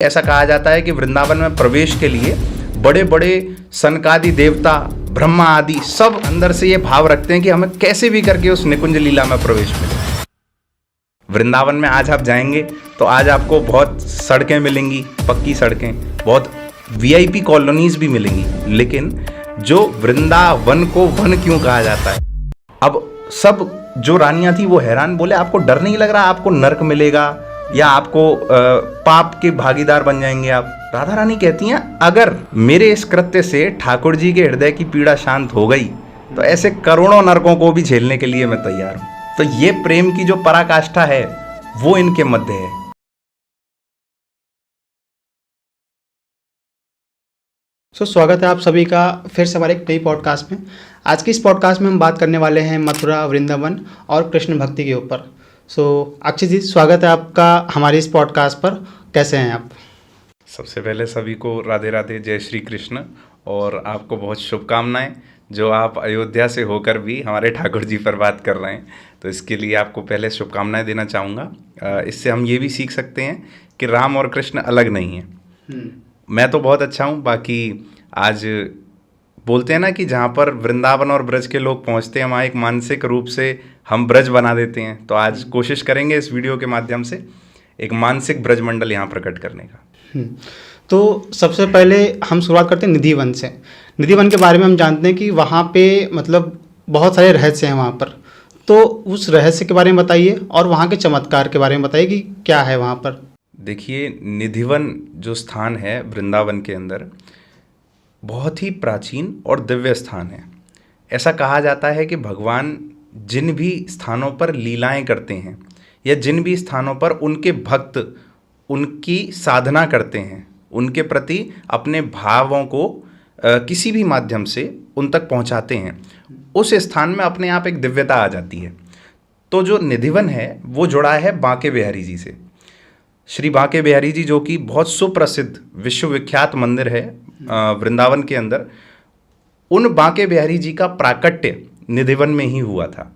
ऐसा कहा जाता है कि वृंदावन में प्रवेश के लिए बड़े बड़े सनकादि देवता, ब्रह्मा आदि सब अंदर से ये भाव रखते हैं कि हमें कैसे भी करके उस निकुंज लीला में प्रवेश मिले। वृंदावन में आज आप जाएंगे तो आज आपको बहुत सड़कें मिलेंगी, पक्की सड़कें, बहुत वीआईपी कॉलोनीज भी मिलेंगी, लेकिन जो वृंदावन को वन क्यों कहा जाता है? अब सब जो रानियां थी वो हैरान, बोले आपको डर नहीं लग रहा आपको नरक मिलेगा या आपको पाप के भागीदार बन जाएंगे आप? राधा रानी कहती हैं अगर मेरे इस कृत्य से ठाकुर जी के हृदय की पीड़ा शांत हो गई तो ऐसे करोड़ों नरकों को भी झेलने के लिए मैं तैयार हूं। तो ये प्रेम की जो पराकाष्ठा है वो इनके मध्य है। स्वागत है आप सभी का फिर से हमारे एक नई पॉडकास्ट में। आज की इस पॉडकास्ट में हम बात करने वाले हैं मथुरा, वृंदावन और कृष्ण भक्ति के ऊपर। अक्षय जी, स्वागत है आपका हमारी इस पॉडकास्ट पर। कैसे हैं आप? सबसे पहले सभी को राधे राधे, जय श्री कृष्ण, और आपको बहुत शुभकामनाएं जो आप अयोध्या से होकर भी हमारे ठाकुर जी पर बात कर रहे हैं, तो इसके लिए आपको पहले शुभकामनाएं देना चाहूँगा। इससे हम ये भी सीख सकते हैं कि राम और कृष्ण अलग नहीं हैं। मैं तो बहुत अच्छा हूँ, बाकी आज बोलते हैं ना कि जहाँ पर वृंदावन और ब्रज के लोग पहुँचते हैं वहाँ एक मानसिक रूप से हम ब्रज बना देते हैं। तो आज कोशिश करेंगे इस वीडियो के माध्यम से एक मानसिक ब्रज मंडल यहाँ प्रकट करने का। तो सबसे पहले हम शुरुआत करते हैं निधिवन से। निधिवन के बारे में हम जानते हैं कि वहाँ पे मतलब बहुत सारे रहस्य हैं वहाँ पर, तो उस रहस्य के बारे में बताइए और वहाँ के चमत्कार के बारे में बताइए कि क्या है वहाँ पर। देखिए, निधिवन जो स्थान है वृंदावन के अंदर बहुत ही प्राचीन और दिव्य स्थान है। ऐसा कहा जाता है कि भगवान जिन भी स्थानों पर लीलाएं करते हैं या जिन भी स्थानों पर उनके भक्त उनकी साधना करते हैं, उनके प्रति अपने भावों को किसी भी माध्यम से उन तक पहुंचाते हैं, उस स्थान में अपने आप एक दिव्यता आ जाती है। तो जो निधिवन है वो जुड़ा है बांके बिहारी जी से। श्री बांके बिहारी जी जो कि बहुत सुप्रसिद्ध विश्वविख्यात मंदिर है वृंदावन के अंदर, उन बांके बिहारी जी का प्राकट्य निधिवन में ही हुआ था।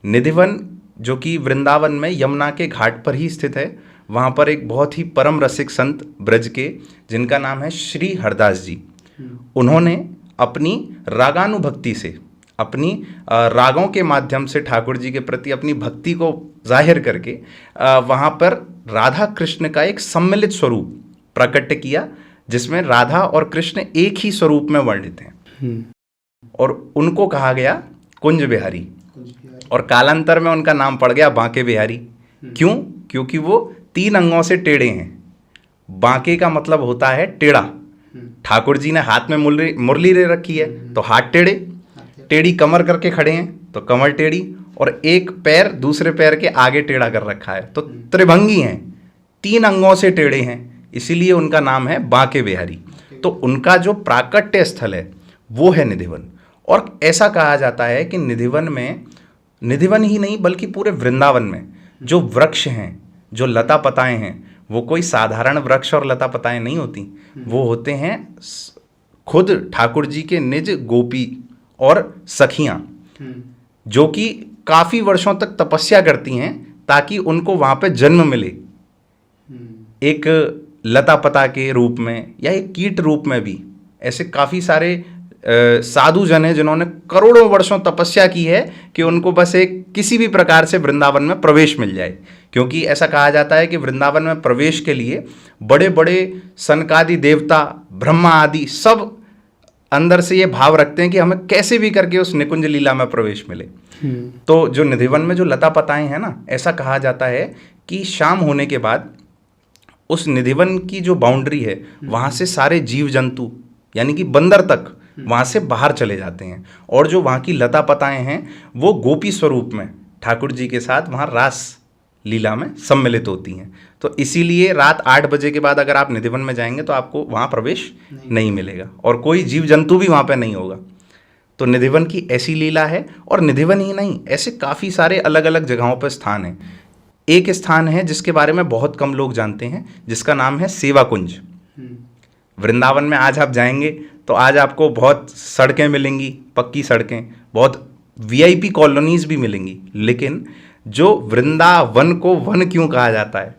निधिवन जो कि वृंदावन में यमुना के घाट पर ही स्थित है, वहाँ पर एक बहुत ही परम रसिक संत ब्रज के जिनका नाम है श्री हरदास जी, उन्होंने अपनी रागानुभक्ति से, अपनी रागों के माध्यम से ठाकुर जी के प्रति अपनी भक्ति को जाहिर करके वहाँ पर राधा कृष्ण का एक सम्मिलित स्वरूप प्रकट किया, जिसमें राधा और कृष्ण एक ही स्वरूप में वर्णित हैं, और उनको कहा गया कुंज बिहारी, और कालांतर में उनका नाम पड़ गया बांके बिहारी। क्यों? क्योंकि वो 3 अंगों से टेढ़े हैं। बांके का मतलब होता है टेढ़ा। ठाकुर जी ने हाथ में मुरली ले रखी है तो हाथ टेढ़े, टेढ़ी कमर करके खड़े हैं तो कमर टेढ़ी, और एक पैर दूसरे पैर के आगे टेढ़ा कर रखा है, तो त्रिभंगी हैं, 3 अंगों से टेढ़े हैं, इसीलिए उनका नाम है बांके बिहारी। तो उनका जो प्राकट्य स्थल है वो है निधिवन। और ऐसा कहा जाता है कि निधिवन में, निधिवन ही नहीं बल्कि पूरे वृंदावन में जो वृक्ष हैं, जो लता पताएं हैं, वो कोई साधारण वृक्ष और लता पताएं नहीं होती, वो होते हैं खुद ठाकुर जी के निज गोपी और सखियां, जो कि काफ़ी वर्षों तक तपस्या करती हैं ताकि उनको वहाँ पे जन्म मिले, एक लता पता के रूप में या एक कीट रूप में भी। ऐसे काफ़ी सारे साधु जन हैं जिन्होंने करोड़ों वर्षों तपस्या की है कि उनको बस एक किसी भी प्रकार से वृंदावन में प्रवेश मिल जाए, क्योंकि ऐसा कहा जाता है कि वृंदावन में प्रवेश के लिए बड़े बड़े सनकादि देवता, ब्रह्मा आदि सब अंदर से ये भाव रखते हैं कि हमें कैसे भी करके उस निकुंज लीला में प्रवेश मिले। तो जो निधिवन में जो लता पताएं हैं ना, ऐसा कहा जाता है कि शाम होने के बाद उस निधिवन की जो बाउंड्री है वहाँ से सारे जीव जंतु यानी कि बंदर तक वहाँ से बाहर चले जाते हैं, और जो वहाँ की लता पताएं हैं वो गोपी स्वरूप में ठाकुर जी के साथ वहाँ रास लीला में सम्मिलित होती हैं। तो इसीलिए रात 8 बजे के बाद अगर आप निधिवन में जाएंगे तो आपको वहाँ प्रवेश नहीं मिलेगा, और कोई जीव जंतु भी वहाँ पे नहीं होगा। तो निधिवन की ऐसी लीला है, और निधिवन ही नहीं, ऐसे काफ़ी सारे अलग अलग जगहों पर स्थान हैं। एक स्थान है जिसके बारे में बहुत कम लोग जानते हैं, जिसका नाम है सेवा कुंज। वृंदावन में आज आप जाएंगे तो आज आपको बहुत सड़कें मिलेंगी, पक्की सड़कें, बहुत वीआईपी कॉलोनीज भी मिलेंगी, लेकिन जो वृंदावन को वन क्यों कहा जाता है?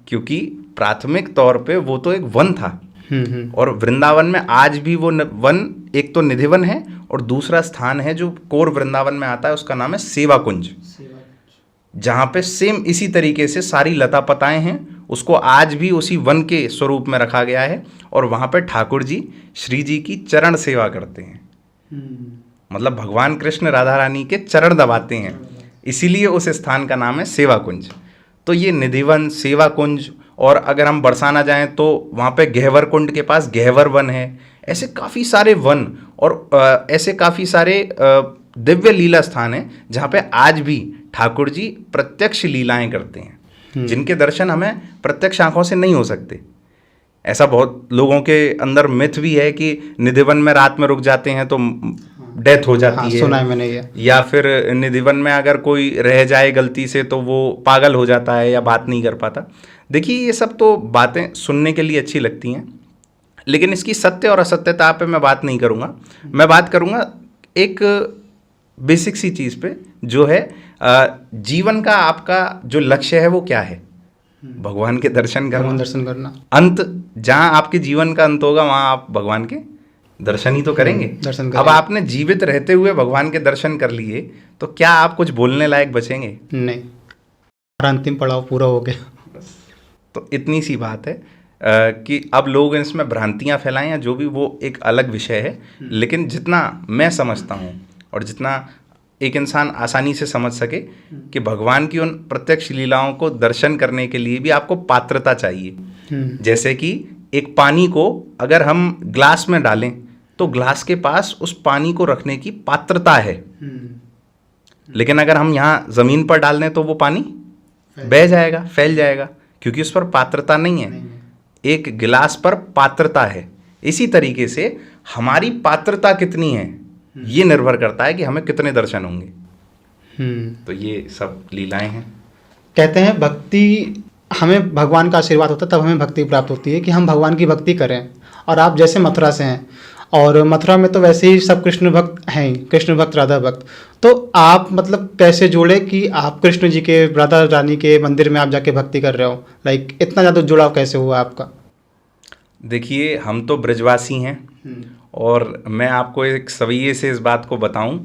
क्योंकि प्राथमिक तौर पे वो तो एक वन था। और वृंदावन में आज भी वो वन एक तो निधिवन है और दूसरा स्थान है जो कोर वृंदावन में आता है, उसका नाम है सेवा कुंज, जहाँ पे सेम इसी तरीके से सारी लता पताएं हैं, उसको आज भी उसी वन के स्वरूप में रखा गया है और वहाँ पे ठाकुर जी श्री जी की चरण सेवा करते हैं। मतलब भगवान कृष्ण राधा रानी के चरण दबाते हैं, इसीलिए उस स्थान का नाम है सेवा कुंज। तो ये निधिवन, सेवा कुंज, और अगर हम बरसाना जाएं तो वहाँ पे गहवर कुंड के पास गहवर वन है। ऐसे काफ़ी सारे वन और ऐसे काफ़ी सारे दिव्य लीला स्थान हैं जहाँ पे आज भी ठाकुर जी प्रत्यक्ष लीलाएं करते हैं, जिनके दर्शन हमें प्रत्यक्ष आंखों से नहीं हो सकते। ऐसा बहुत लोगों के अंदर मिथ भी है कि निधिवन में रात में रुक जाते हैं तो डेथ हो जाती है, सुना है मैंने ये। या फिर निधिवन में अगर कोई रह जाए गलती से तो वो पागल हो जाता है या बात नहीं कर पाता। देखिए, ये सब तो बातें सुनने के लिए अच्छी लगती हैं, लेकिन इसकी सत्य और असत्यता पे मैं बात नहीं करूँगा। मैं बात करूँगा एक बेसिक सी चीज़ पे, जो है जीवन का आपका जो लक्ष्य है वो क्या है। भगवान के दर्शन करना। अंत जहाँ आपके जीवन का अंत होगा वहाँ आप भगवान के दर्शन ही तो करेंगे। अब आपने जीवित रहते हुए भगवान के दर्शन कर लिए तो क्या आप कुछ बोलने लायक बचेंगे? नहीं, अंतिम पड़ाव पूरा हो गया। तो इतनी सी बात है कि अब लोग इसमें भ्रांतियां फैलाएं या जो भी, वो एक अलग विषय है। लेकिन जितना मैं समझता हूँ और जितना एक इंसान आसानी से समझ सके कि भगवान की उन प्रत्यक्ष लीलाओं को दर्शन करने के लिए भी आपको पात्रता चाहिए। जैसे कि एक पानी को अगर हम ग्लास में डालें तो ग्लास के पास उस पानी को रखने की पात्रता है, लेकिन अगर हम यहाँ ज़मीन पर डाल दें तो वो पानी बह जाएगा, फैल जाएगा, क्योंकि उस पर पात्रता नहीं है। एक गिलास पर पात्रता है। इसी तरीके से हमारी पात्रता कितनी है ये निर्भर करता है कि हमें कितने दर्शन होंगे। तो ये सब लीलाएं हैं। कहते हैं भक्ति, हमें भगवान का आशीर्वाद होता है तब हमें भक्ति प्राप्त होती है कि हम भगवान की भक्ति करें। और आप जैसे मथुरा से हैं और मथुरा में तो वैसे ही सब कृष्ण भक्त हैं, कृष्ण भक्त, राधा भक्त। तो आप मतलब कैसे जोड़े कि आप कृष्ण जी के, राधा रानी के मंदिर में आप जाके भक्ति कर रहे हो? लाइक इतना ज़्यादा जुड़ाव कैसे हुआ आपका? देखिए, हम तो ब्रजवासी हैं और मैं आपको एक सविये से इस बात को बताऊं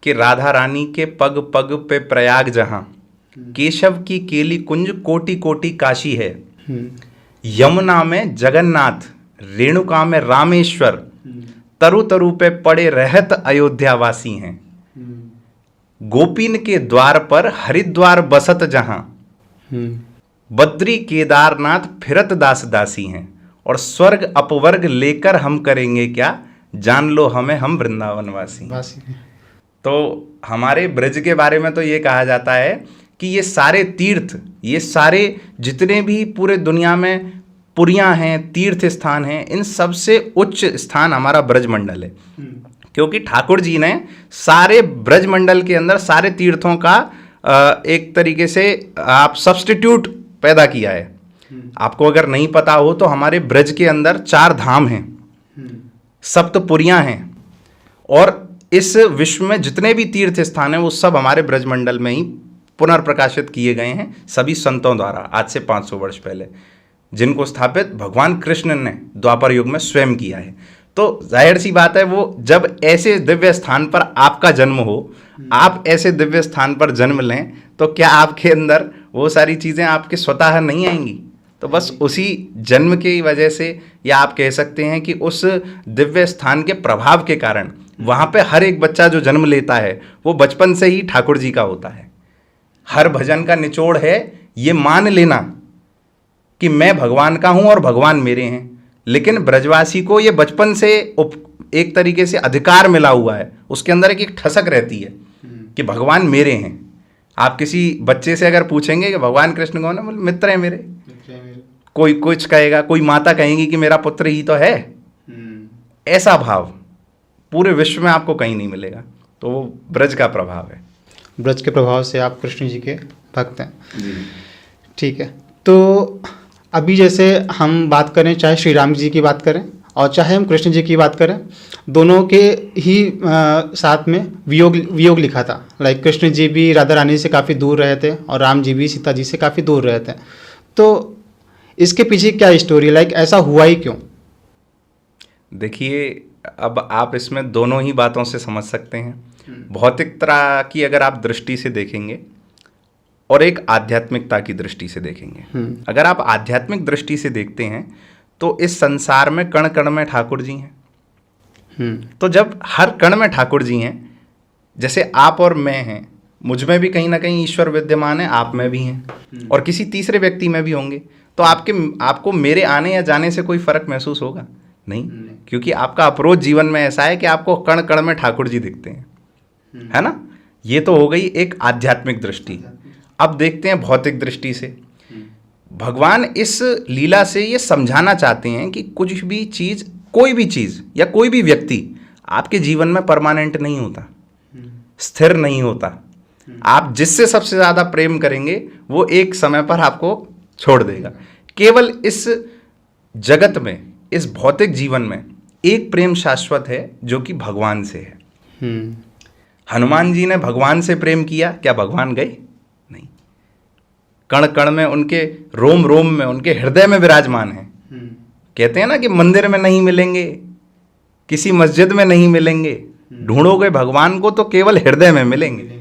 कि राधा रानी के पग पग पे प्रयाग जहाँ, केशव की केली कुंज कोटि कोटि काशी है, यमुना में जगन्नाथ, रेणुका में रामेश्वर, तरु तरु पे पड़े रहत अयोध्यावासी हैं। गोपीन के द्वार पर हरिद्वार बसत जहाँ, बद्री केदारनाथ फिरत दास दासी हैं। और स्वर्ग अपवर्ग लेकर हम करेंगे क्या, जान लो हमें हम वृंदावनवासी। तो हमारे ब्रज के बारे में तो ये कहा जाता है कि ये सारे तीर्थ, ये सारे जितने भी पूरे दुनिया में पुरियां हैं, तीर्थ स्थान हैं, इन सबसे उच्च स्थान हमारा ब्रज मंडल है। क्योंकि ठाकुर जी ने सारे ब्रज मंडल के अंदर सारे तीर्थों का एक तरीके से आप सब्स्टिट्यूट पैदा किया है। आपको अगर नहीं पता हो तो हमारे ब्रज के अंदर 4 धाम हैं, सप्तपुरियां हैं, और इस विश्व में जितने भी तीर्थ स्थान हैं वो सब हमारे ब्रज मंडल में ही पुनर्प्रकाशित किए गए हैं, सभी संतों द्वारा, आज से 500 वर्ष पहले, जिनको स्थापित भगवान कृष्ण ने द्वापर युग में स्वयं किया है। तो जाहिर सी बात है, वो जब ऐसे दिव्य स्थान पर आपका जन्म हो, आप ऐसे दिव्य स्थान पर जन्म लें, तो क्या आपके अंदर वो सारी चीज़ें आपके स्वतः नहीं आएंगी? तो बस उसी जन्म की वजह से, या आप कह सकते हैं कि उस दिव्य स्थान के प्रभाव के कारण वहाँ पे हर एक बच्चा जो जन्म लेता है वो बचपन से ही ठाकुर जी का होता है। हर भजन का निचोड़ है ये मान लेना कि मैं भगवान का हूँ और भगवान मेरे हैं। लेकिन ब्रजवासी को ये बचपन से एक तरीके से अधिकार मिला हुआ है, उसके अंदर एक ठसक रहती है कि भगवान मेरे हैं। आप किसी बच्चे से अगर पूछेंगे कि भगवान कृष्ण कौन है, बोले मित्र है मेरे। कोई कुछ कहेगा, कोई माता कहेंगी कि मेरा पुत्र ही तो है। ऐसा भाव पूरे विश्व में आपको कहीं नहीं मिलेगा। तो वो ब्रज का प्रभाव है। ब्रज के प्रभाव से आप कृष्ण जी के भक्त हैं। ठीक है, तो अभी जैसे हम बात करें, चाहे श्री राम जी की बात करें और चाहे हम कृष्ण जी की बात करें, दोनों के ही साथ में वियोग लिखा था। लाइक कृष्ण जी भी राधा रानी से काफ़ी दूर रहे थे और राम जी भी सीता जी से काफ़ी दूर रहे थे। तो इसके पीछे क्या स्टोरी, लाइक ऐसा हुआ ही क्यों? देखिए, अब आप इसमें दोनों ही बातों से समझ सकते हैं। भौतिकता की अगर आप दृष्टि से देखेंगे और एक आध्यात्मिकता की दृष्टि से देखेंगे। अगर आप आध्यात्मिक दृष्टि से देखते हैं तो इस संसार में कण कण में ठाकुर जी हैं। तो जब हर कण में ठाकुर जी हैं, जैसे आप और मैं हैं, मुझ में भी कहीं ना कहीं ईश्वर विद्यमान है, आप में भी हैं और किसी तीसरे व्यक्ति में भी होंगे। तो आपको मेरे आने या जाने से कोई फर्क महसूस होगा नहीं, क्योंकि आपका अप्रोच जीवन में ऐसा है कि आपको कण कण में ठाकुर जी दिखते हैं, है ना। ये तो हो गई एक आध्यात्मिक दृष्टि। अब देखते हैं भौतिक दृष्टि से। भगवान इस लीला से ये समझाना चाहते हैं कि कुछ भी चीज़, कोई भी चीज़ या कोई भी व्यक्ति आपके जीवन में परमानेंट नहीं होता, स्थिर नहीं होता। आप जिससे सबसे ज़्यादा प्रेम करेंगे वो एक समय पर आपको छोड़ देगा। केवल इस जगत में, इस भौतिक जीवन में एक प्रेम शाश्वत है जो कि भगवान से है। हनुमान जी ने भगवान से प्रेम किया, क्या भगवान गए? नहीं। कण कण में, उनके रोम रोम में, उनके हृदय में विराजमान है। कहते हैं ना कि मंदिर में नहीं मिलेंगे, किसी मस्जिद में नहीं मिलेंगे, ढूंढोगे भगवान को तो केवल हृदय में मिलेंगे।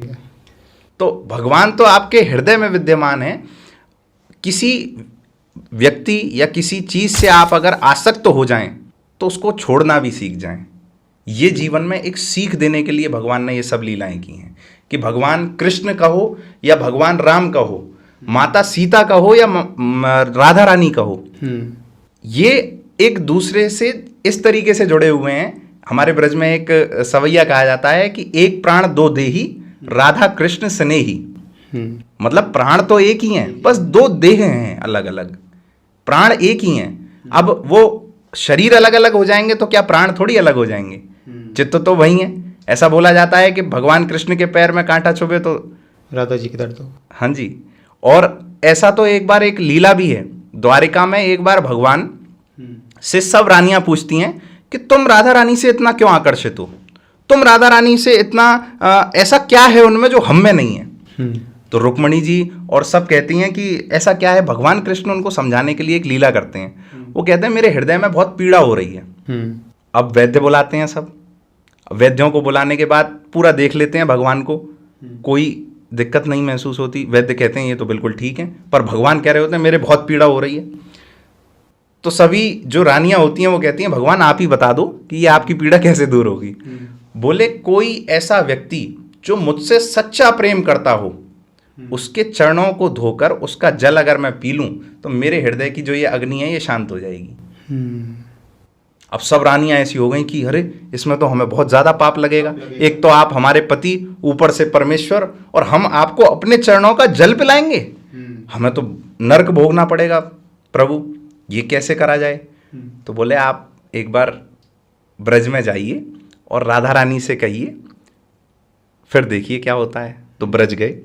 तो भगवान तो आपके हृदय में विद्यमान है। किसी व्यक्ति या किसी चीज से आप अगर आसक्त हो जाएं तो उसको छोड़ना भी सीख जाएं। ये जीवन में एक सीख देने के लिए भगवान ने ये सब लीलाएं की हैं कि भगवान कृष्ण का हो या भगवान राम का हो, माता सीता का हो या राधा रानी का हो, ये एक दूसरे से इस तरीके से जुड़े हुए हैं। हमारे ब्रज में एक सवैया कहा जाता है कि एक प्राण दो देही, राधा कृष्ण स्नेही। मतलब प्राण तो एक ही हैं, बस दो देह हैं अलग अलग, प्राण एक ही हैं। अब वो शरीर अलग अलग हो जाएंगे तो क्या प्राण थोड़ी अलग हो जाएंगे? चित्त तो वही है। ऐसा बोला जाता है कि भगवान कृष्ण के पैर में कांटा चुभे तो राधा जी के दर्द हो। हाँ जी। और ऐसा तो एक बार एक लीला भी है द्वारिका में। एक बार भगवान से सब रानियां पूछती हैं कि तुम राधा रानी से इतना क्यों आकर्षित हो, तुम राधा रानी से इतना ऐसा क्या है उनमें जो हम में नहीं है? तो रुक्मणी जी और सब कहती हैं कि ऐसा क्या है। भगवान कृष्ण उनको समझाने के लिए एक लीला करते हैं। वो कहते हैं मेरे हृदय में बहुत पीड़ा हो रही है। अब वैद्य बुलाते हैं सब। वैद्यों को बुलाने के बाद पूरा देख लेते हैं भगवान को, कोई दिक्कत नहीं महसूस होती। वैद्य कहते हैं ये तो बिल्कुल ठीक है, पर भगवान कह रहे होते हैं मेरे बहुत पीड़ा हो रही है। तो सभी जो रानियां होती हैं वो कहती हैं भगवान आप ही बता दो कि ये आपकी पीड़ा कैसे दूर होगी। बोले कोई ऐसा व्यक्ति जो मुझसे सच्चा प्रेम करता हो, उसके चरणों को धोकर उसका जल अगर मैं पी लूं तो मेरे हृदय की जो ये अग्नि है ये शांत हो जाएगी। अब सब रानियां ऐसी हो गई कि अरे इसमें तो हमें बहुत ज्यादा पाप लगेगा। एक तो आप हमारे पति, ऊपर से परमेश्वर, और हम आपको अपने चरणों का जल पिलाएंगे, हमें तो नरक भोगना पड़ेगा प्रभु, ये कैसे करा जाए? तो बोले आप एक बार ब्रज में जाइए और राधा रानी से कहिए, फिर देखिए क्या होता है। तो ब्रज गए।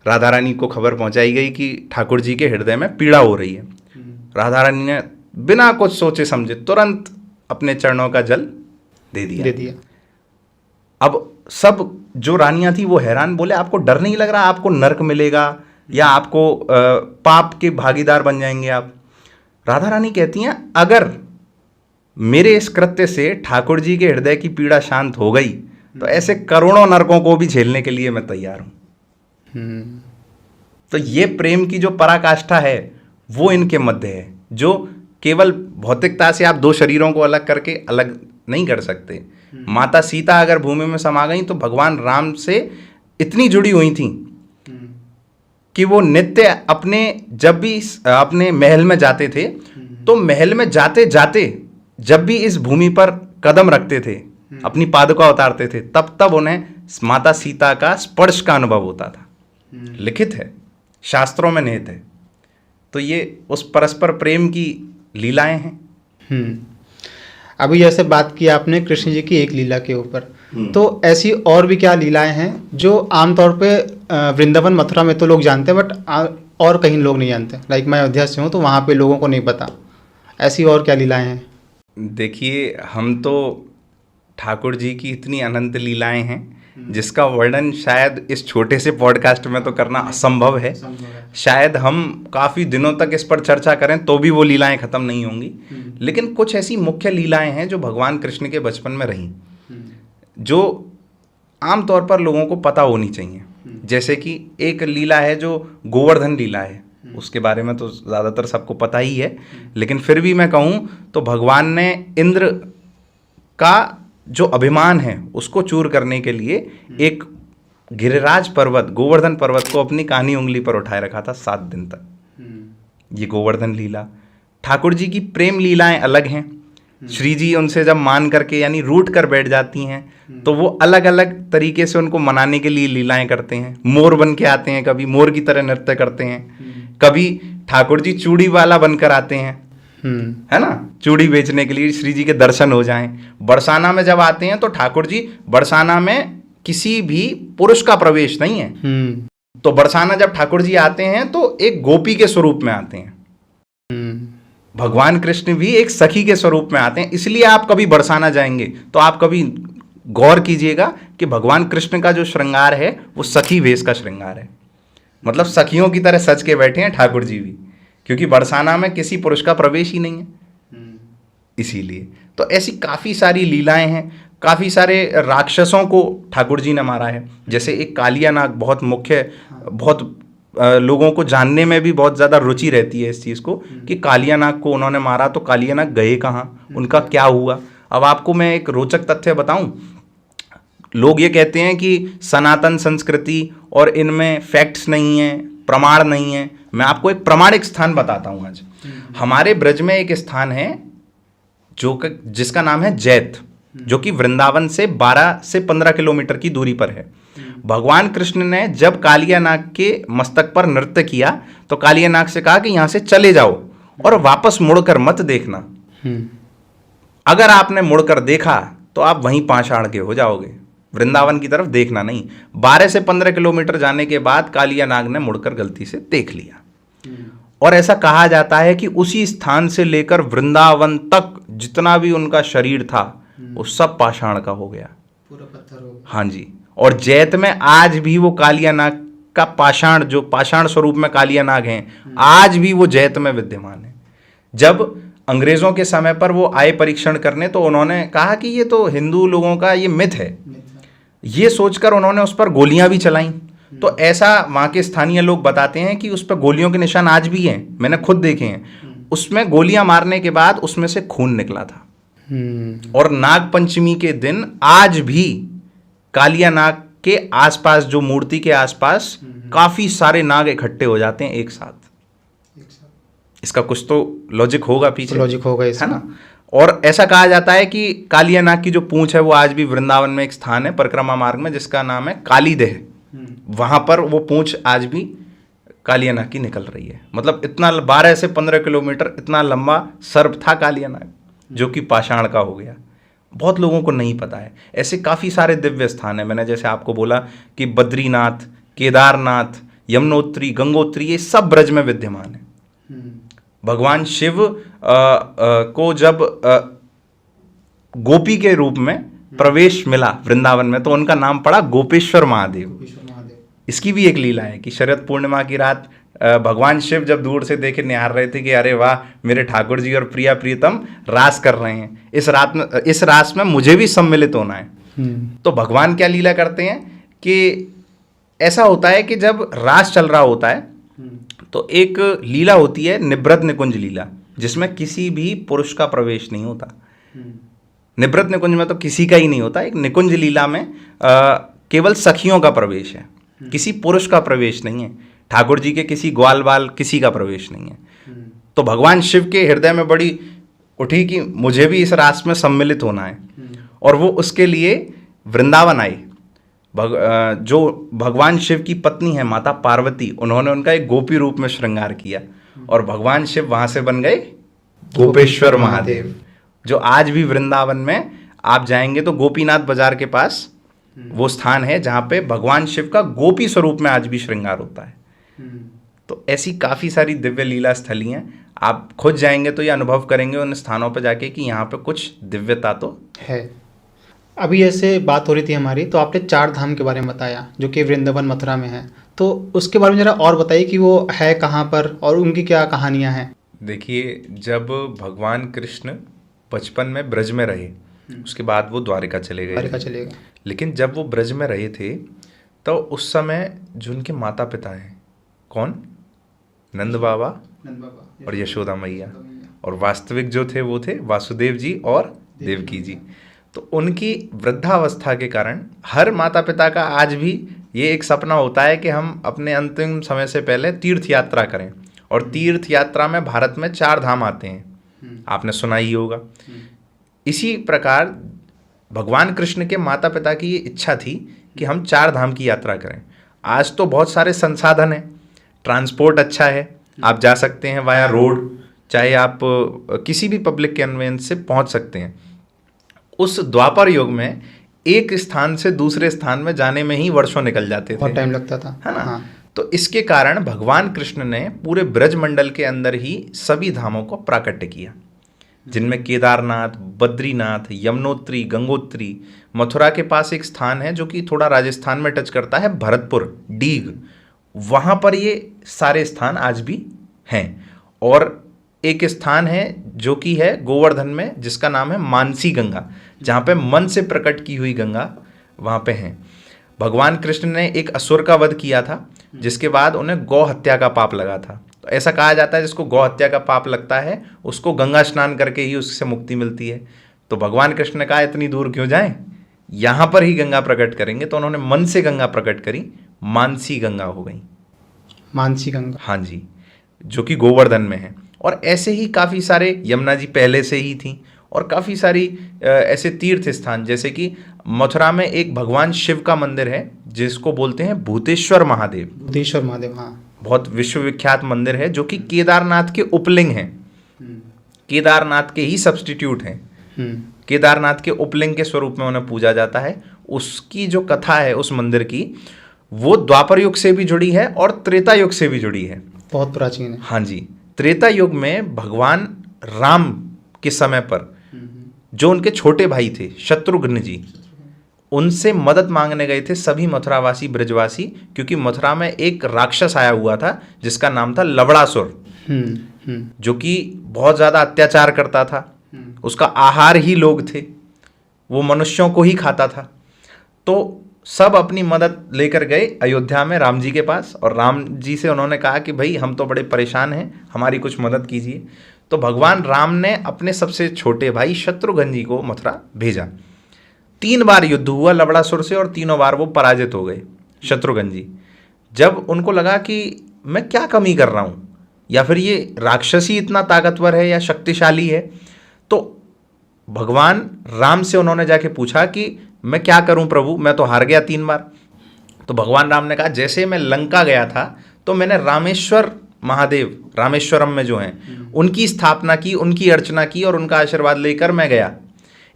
राधा रानी को खबर पहुंचाई गई कि ठाकुर जी के हृदय में पीड़ा हो रही है। राधा रानी ने बिना कुछ सोचे समझे तुरंत अपने चरणों का जल दे दिया। अब सब जो रानियां थी वो हैरान, बोले आपको डर नहीं लग रहा आपको नरक मिलेगा या आपको पाप के भागीदार बन जाएंगे आप? राधा रानी कहती हैं अगर मेरे इस कृत्य से ठाकुर जी के हृदय की पीड़ा शांत हो गई तो ऐसे करोड़ों नरकों को भी झेलने के लिए मैं तैयार हूं। तो ये प्रेम की जो पराकाष्ठा है वो इनके मध्य है, जो केवल भौतिकता से आप दो शरीरों को अलग करके अलग नहीं कर सकते। माता सीता अगर भूमि में समा गई तो भगवान राम से इतनी जुड़ी हुई थी कि वो नित्य अपने, जब भी अपने महल में जाते थे तो महल में जाते जाते जब भी इस भूमि पर कदम रखते थे, अपनी पादुका उतारते थे, तब तब उन्हें माता सीता का स्पर्श का अनुभव होता था। लिखित है, शास्त्रों में निहित है। तो ये उस परस्पर प्रेम की लीलाएं हैं। अभी जैसे बात की आपने कृष्ण जी की एक लीला के ऊपर, तो ऐसी और भी क्या लीलाएं हैं जो आमतौर पे वृंदावन मथुरा में तो लोग जानते हैं बट और कहीं लोग नहीं जानते? लाइक मैं अयोध्या से हूँ तो वहाँ पे लोगों को नहीं पता। ऐसी और क्या लीलाएं हैं? देखिए, हम तो ठाकुर जी की इतनी अनंत लीलाएं हैं जिसका वर्णन शायद इस छोटे से पॉडकास्ट में तो करना असंभव है। शायद हम काफ़ी दिनों तक इस पर चर्चा करें तो भी वो लीलाएं ख़त्म नहीं होंगी। लेकिन कुछ ऐसी मुख्य लीलाएं हैं जो भगवान कृष्ण के बचपन में रहीं, जो आमतौर पर लोगों को पता होनी चाहिए। जैसे कि एक लीला है जो गोवर्धन लीला है, उसके बारे में तो ज़्यादातर सबको पता ही है, लेकिन फिर भी मैं कहूँ तो भगवान ने इंद्र का जो अभिमान है उसको चूर करने के लिए एक गिरिराज पर्वत, गोवर्धन पर्वत को अपनी कान्ही उंगली पर उठाए रखा था 7 दिन तक। ये गोवर्धन लीला। ठाकुर जी की प्रेम लीलाएं अलग हैं। श्री जी उनसे जब मान करके यानी रूठ कर बैठ जाती हैं तो वो अलग अलग तरीके से उनको मनाने के लिए लीलाएं करते हैं। मोर बन के आते हैं, कभी मोर की तरह नृत्य करते हैं, कभी ठाकुर जी चूड़ी वाला बनकर आते हैं, है ना, चूड़ी बेचने के लिए श्री जी के दर्शन हो जाएं। बरसाना में जब आते हैं तो ठाकुर जी, बरसाना में किसी भी पुरुष का प्रवेश नहीं है, तो बरसाना जब ठाकुर जी आते हैं तो एक गोपी के स्वरूप में आते हैं। भगवान कृष्ण भी एक सखी के स्वरूप में आते हैं। इसलिए आप कभी बरसाना जाएंगे तो आप कभी गौर कीजिएगा कि भगवान कृष्ण का जो श्रृंगार है वो सखी वेश का श्रृंगार है। मतलब सखियों की तरह सज के बैठे हैं ठाकुर जी भी, क्योंकि बरसाना में किसी पुरुष का प्रवेश ही नहीं है। इसीलिए तो ऐसी काफ़ी सारी लीलाएं हैं। काफ़ी सारे राक्षसों को ठाकुर जी ने मारा है। जैसे एक कालिया नाग बहुत मुख्य, बहुत लोगों को जानने में भी बहुत ज़्यादा रुचि रहती है इस चीज़ को कि कालिया नाग को उन्होंने मारा तो कालिया नाग गए कहाँ, उनका क्या हुआ। अब आपको मैं एक रोचक तथ्य बताऊं। लोग ये कहते हैं कि सनातन संस्कृति और इनमें फैक्ट्स नहीं हैं, प्रमाण नहीं है। मैं आपको एक प्रमाणिक स्थान बताता हूँ आज। हमारे ब्रज में एक स्थान है जिसका नाम है जैत, जो कि वृंदावन से 12 से 15 किलोमीटर की दूरी पर है। भगवान कृष्ण ने जब कालिया नाग के मस्तक पर नृत्य किया तो कालिया नाग से कहा कि यहाँ से चले जाओ और वापस मुड़कर मत देखना। अगर आपने मुड़कर देखा तो आप वहीं पाषाण के हो जाओगे, वृंदावन की तरफ देखना नहीं। 12 से 15 किलोमीटर जाने के बाद कालिया नाग ने मुड़कर गलती से देख लिया। और ऐसा कहा जाता है कि उसी स्थान से लेकर वृंदावन तक जितना भी उनका शरीर था वो सब पाषाण का हो गया, पूरा पत्थर हो गया। हाँ जी। और जैत में आज भी वो कालिया नाग का पाषाण, जो पाषाण स्वरूप में कालिया नाग हैं, आज भी वो जैत में विद्यमान है। जब अंग्रेजों के समय पर वो आए परीक्षण करने तो उन्होंने कहा कि ये तो हिंदू लोगों का ये मिथ है, ये सोचकर उन्होंने उस पर गोलियां भी चलाईं। तो ऐसा वहाँ के स्थानीय लोग बताते हैं कि उस पर गोलियों के निशान आज भी हैं, मैंने खुद देखे हैं। उसमें गोलियां मारने के बाद उसमें से खून निकला था। और नाग पंचमी के दिन आज भी कालिया नाग के आसपास, जो मूर्ति के आसपास काफी सारे नाग इकट्ठे हो जाते हैं एक साथ। इसका कुछ तो लॉजिक होगा पीछे, लॉजिक होगा इसका, है ना। और ऐसा कहा जाता है कि कालिया नाग की जो पूंछ है वो आज भी वृंदावन में एक स्थान है परिक्रमा मार्ग में जिसका नाम है कालीदेह। वहां पर वो पूंछ आज भी कालिया नाग की निकल रही है। मतलब इतना 12 से 15 किलोमीटर इतना लंबा सर्प था कालिया नाग, जो कि पाषाण का हो गया। बहुत लोगों को नहीं पता है। ऐसे काफ़ी सारे दिव्य स्थान हैं। मैंने जैसे आपको बोला कि बद्रीनाथ, केदारनाथ, यमुनोत्री, गंगोत्री, ये सब ब्रज में विद्यमान है। भगवान शिव को जब गोपी के रूप में प्रवेश मिला वृंदावन में तो उनका नाम पड़ा गोपेश्वर महादेव। इसकी भी एक लीला है कि शरद पूर्णिमा की रात भगवान शिव जब दूर से देखे निहार रहे थे कि अरे वाह, मेरे ठाकुर जी और प्रिया प्रीतम रास कर रहे हैं, इस रास में मुझे भी सम्मिलित होना है। तो भगवान क्या लीला करते हैं कि ऐसा होता है कि जब रास चल रहा होता है तो एक लीला होती है निवृत्त निकुंज लीला, जिसमें किसी भी पुरुष का प्रवेश नहीं होता। निवृत्त निकुंज में तो किसी का ही नहीं होता। एक निकुंज लीला में केवल सखियों का प्रवेश है, किसी पुरुष का प्रवेश नहीं है। ठाकुर जी के किसी ग्वाल बाल किसी का प्रवेश नहीं है। तो भगवान शिव के हृदय में बड़ी उठी कि मुझे भी इस रास में सम्मिलित होना है, और वो उसके लिए वृंदावन आए। जो भगवान शिव की पत्नी है माता पार्वती, उन्होंने उनका एक गोपी रूप में श्रृंगार किया और भगवान शिव वहां से बन गए गोपेश्वर महादेव, जो आज भी वृंदावन में आप जाएंगे तो गोपीनाथ बाजार के पास वो स्थान है जहाँ पे भगवान शिव का गोपी स्वरूप में आज भी श्रृंगार होता है। तो ऐसी काफ़ी सारी दिव्य लीला स्थली हैं। आप खुद जाएंगे तो ये अनुभव करेंगे उन स्थानों पर जाके कि यहाँ पे कुछ दिव्यता तो है। अभी ऐसे बात हो रही थी हमारी, तो आपने चार धाम के बारे में बताया जो कि वृंदावन मथुरा में है। तो उसके बारे में ज़रा और बताइए कि वो है कहाँ पर और उनकी क्या कहानियाँ हैं। देखिए, जब भगवान कृष्ण बचपन में ब्रज में रहे, उसके बाद वो द्वारिका चले गए द्वारिका थे। चलेगा। लेकिन जब वो ब्रज में रहे थे, तो उस समय जो उनके माता पिता हैं, कौन? नंद बाबा और यशोदा मैया। और वास्तविक जो थे वो थे वासुदेव जी और देवकी जी। तो उनकी वृद्धावस्था के कारण हर माता पिता का आज भी ये एक सपना होता है कि हम अपने अंतिम समय से पहले तीर्थ यात्रा करें। और तीर्थ यात्रा में भारत में चार धाम आते हैं, आपने सुना ही होगा। इसी प्रकार भगवान कृष्ण के माता पिता की ये इच्छा थी कि हम चार धाम की यात्रा करें। आज तो बहुत सारे संसाधन हैं, ट्रांसपोर्ट अच्छा है, आप जा सकते हैं वाया रोड, चाहे आप किसी भी पब्लिक कन्वेंस से पहुंच सकते हैं। उस द्वापर युग में एक स्थान से दूसरे स्थान में जाने में ही वर्षों निकल जाते थे, बहुत टाइम लगता था, है ना। हाँ। तो इसके कारण भगवान कृष्ण ने पूरे ब्रज मंडल के अंदर ही सभी धामों को प्राकट्य किया, जिनमें केदारनाथ, बद्रीनाथ, यमुनोत्री, गंगोत्री। मथुरा के पास एक स्थान है जो कि थोड़ा राजस्थान में टच करता है, भरतपुर, डीग, वहाँ पर ये सारे स्थान आज भी हैं। और एक स्थान है जो कि है गोवर्धन में, जिसका नाम है मानसी गंगा, जहाँ पे मन से प्रकट की हुई गंगा वहाँ पे हैं। भगवान कृष्ण ने एक असुर का वध किया था, जिसके बाद उन्हें गौ हत्या का पाप लगा था। तो ऐसा कहा जाता है जिसको गौ हत्या का पाप लगता है उसको गंगा स्नान करके ही उससे मुक्ति मिलती है। तो भगवान कृष्ण ने कहा इतनी दूर क्यों जाएं, यहाँ पर ही गंगा प्रकट करेंगे। तो उन्होंने मन से गंगा प्रकट करी, मानसी गंगा हो गई, मानसी गंगा, हाँ जी, जो कि गोवर्धन में है। और ऐसे ही काफ़ी सारे, यमुना जी पहले से ही थी, और काफ़ी सारी ऐसे तीर्थ स्थान, जैसे कि मथुरा में एक भगवान शिव का मंदिर है जिसको बोलते हैं भूतेश्वर महादेव। भूतेश्वर महादेव, हाँ। बहुत विश्वविख्यात मंदिर है जो कि केदारनाथ के उपलिंग हैं, केदारनाथ के ही सब्स्टिट्यूट हैं। केदारनाथ के उपलिंग के स्वरूप में उन्हें पूजा जाता है। उसकी जो कथा है उस मंदिर की, वो द्वापर युग से भी जुड़ी है और त्रेता युग से भी जुड़ी है, बहुत प्राचीन है। हाँ जी। त्रेता युग में भगवान राम के समय पर जो उनके छोटे भाई थे शत्रुघ्न जी, उनसे मदद मांगने गए थे सभी मथुरावासी ब्रजवासी, क्योंकि मथुरा में एक राक्षस आया हुआ था जिसका नाम था लवणासुर, जो कि बहुत ज़्यादा अत्याचार करता था। उसका आहार ही लोग थे, वो मनुष्यों को ही खाता था। तो सब अपनी मदद लेकर गए अयोध्या में राम जी के पास, और राम जी से उन्होंने कहा कि भाई हम तो बड़े परेशान हैं, हमारी कुछ मदद कीजिए। तो भगवान राम ने अपने सबसे छोटे भाई शत्रुघ्न जी को मथुरा भेजा। 3 बार युद्ध हुआ लवणासुर से, और तीनों बार वो पराजित हो गए शत्रुघ्न जी। जब उनको लगा कि मैं क्या कमी कर रहा हूँ, या फिर ये राक्षस ही इतना ताकतवर है या शक्तिशाली है, तो भगवान राम से उन्होंने जाके पूछा कि मैं क्या करूं प्रभु, मैं तो हार गया 3 बार। तो भगवान राम ने कहा जैसे मैं लंका गया था तो मैंने रामेश्वर महादेव, रामेश्वरम में जो हैं, उनकी स्थापना की, उनकी अर्चना की और उनका आशीर्वाद लेकर मैं गया।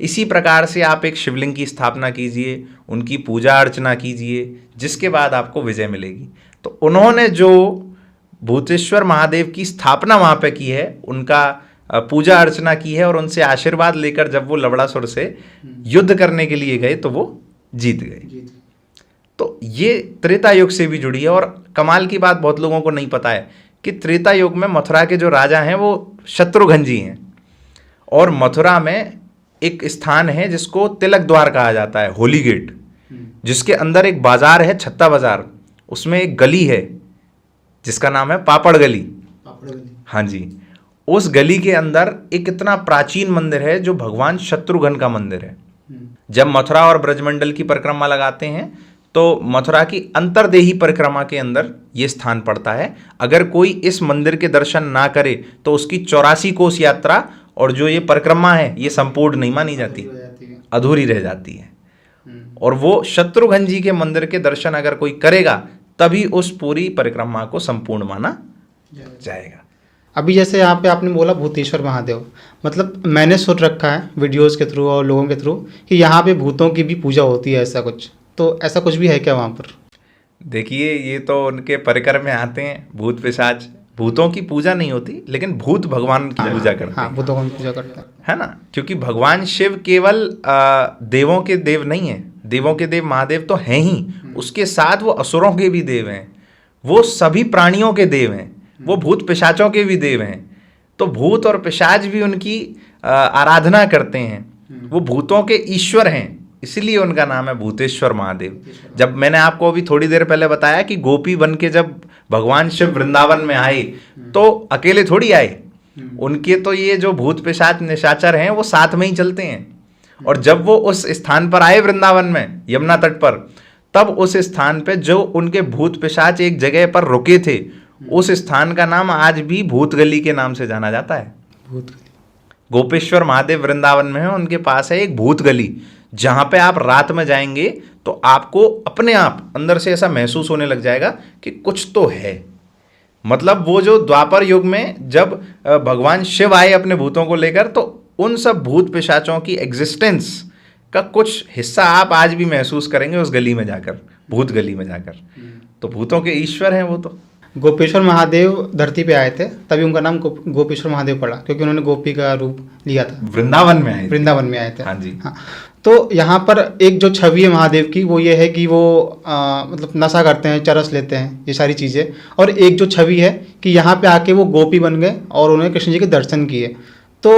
इसी प्रकार से आप एक शिवलिंग की स्थापना कीजिए, उनकी पूजा अर्चना कीजिए, जिसके बाद आपको विजय मिलेगी। तो उन्होंने जो भूतेश्वर महादेव की स्थापना वहाँ पे की है, उनका पूजा अर्चना की है, और उनसे आशीर्वाद लेकर जब वो लवणासुर से युद्ध करने के लिए गए तो वो जीत गए। तो ये त्रेता युग से भी जुड़ी है। और कमाल की बात बहुत लोगों को नहीं पता है कि त्रेता युग में मथुरा के जो राजा हैं वो शत्रुघ्न जी हैं, और मथुरा में एक स्थान है जिसको तिलक द्वार कहा जाता है, होली गेट, जिसके अंदर एक बाजार है, छत्ता बाजार, उसमें एक गली है जिसका नाम है पापड़ गली। हाँ जी, उस गली के अंदर एक इतना प्राचीन मंदिर है जो भगवान शत्रुघ्न का मंदिर है। जब मथुरा और ब्रजमंडल की परिक्रमा लगाते हैं तो मथुरा की अंतर्देही परिक्रमा के अंदर ये स्थान पड़ता है। अगर कोई इस मंदिर के दर्शन ना करे तो उसकी 84 कोस यात्रा और जो ये परिक्रमा है ये संपूर्ण नहीं मानी जाती, अधूरी रह जाती है। और वो शत्रुघ्न जी के मंदिर के दर्शन अगर कोई करेगा तभी उस पूरी परिक्रमा को संपूर्ण माना जाएगा। अभी जैसे यहाँ पे आपने बोला भूतेश्वर महादेव, मतलब मैंने सुन रखा है वीडियोस के थ्रू और लोगों के थ्रू कि यहाँ पे भूतों की भी पूजा होती है, ऐसा कुछ, तो ऐसा कुछ भी है क्या वहाँ पर? देखिए, ये तो उनके परिकर में आते हैं भूत पिशाच, भूतों की पूजा नहीं होती, लेकिन भूत भगवान की पूजा करते हाँ, हैं, भूतों की पूजा करते हैं। है ना। क्योंकि भगवान शिव केवल देवों के देव नहीं है, देवों के देव महादेव तो हैं ही, उसके साथ वो असुरों के भी देव हैं, वो सभी प्राणियों के देव हैं, वो भूत पिशाचों के भी देव हैं। तो भूत और पिशाच भी उनकी आराधना करते हैं, वो भूतों के ईश्वर हैं, इसलिए उनका नाम है भूतेश्वर महादेव। जब मैंने आपको अभी थोड़ी देर पहले बताया कि गोपी बन के जब भगवान शिव वृंदावन में आए तो अकेले थोड़ी आए, उनके तो ये जो भूत पिशाच निशाचर हैं वो साथ में ही चलते हैं। और जब वो उस स्थान पर आए वृंदावन में यमुना तट पर, तब उस स्थान पे जो उनके भूत पिशाच एक जगह पर रुके थे, उस स्थान का नाम आज भी भूत गली के नाम से जाना जाता है। भूत गोपेश्वर महादेव वृंदावन में है, उनके पास है एक भूत गली, जहां पे आप रात में जाएंगे तो आपको अपने आप अंदर से ऐसा महसूस होने लग जाएगा कि कुछ तो है। मतलब वो जो द्वापर युग में जब भगवान शिव आए अपने भूतों को लेकर, तो उन सब भूत पिशाचों की एग्जिस्टेंस का कुछ हिस्सा आप आज भी महसूस करेंगे उस गली में जाकर, भूत गली में जाकर। तो भूतों के ईश्वर हैं वो। तो गोपेश्वर महादेव धरती पे आए थे, तभी उनका नाम गोपेश्वर महादेव पड़ा, क्योंकि उन्होंने गोपी का रूप लिया था। वृंदावन में आए थे। वृंदावन में आए थे। हाँ जी। हाँ, तो यहाँ पर एक जो छवि है महादेव की, वो ये है कि वो मतलब नशा करते हैं, चरस लेते हैं, ये सारी चीज़ें। और एक जो छवि है कि यहाँ पे आके वो गोपी बन गए और उन्होंने कृष्ण जी के दर्शन किए। तो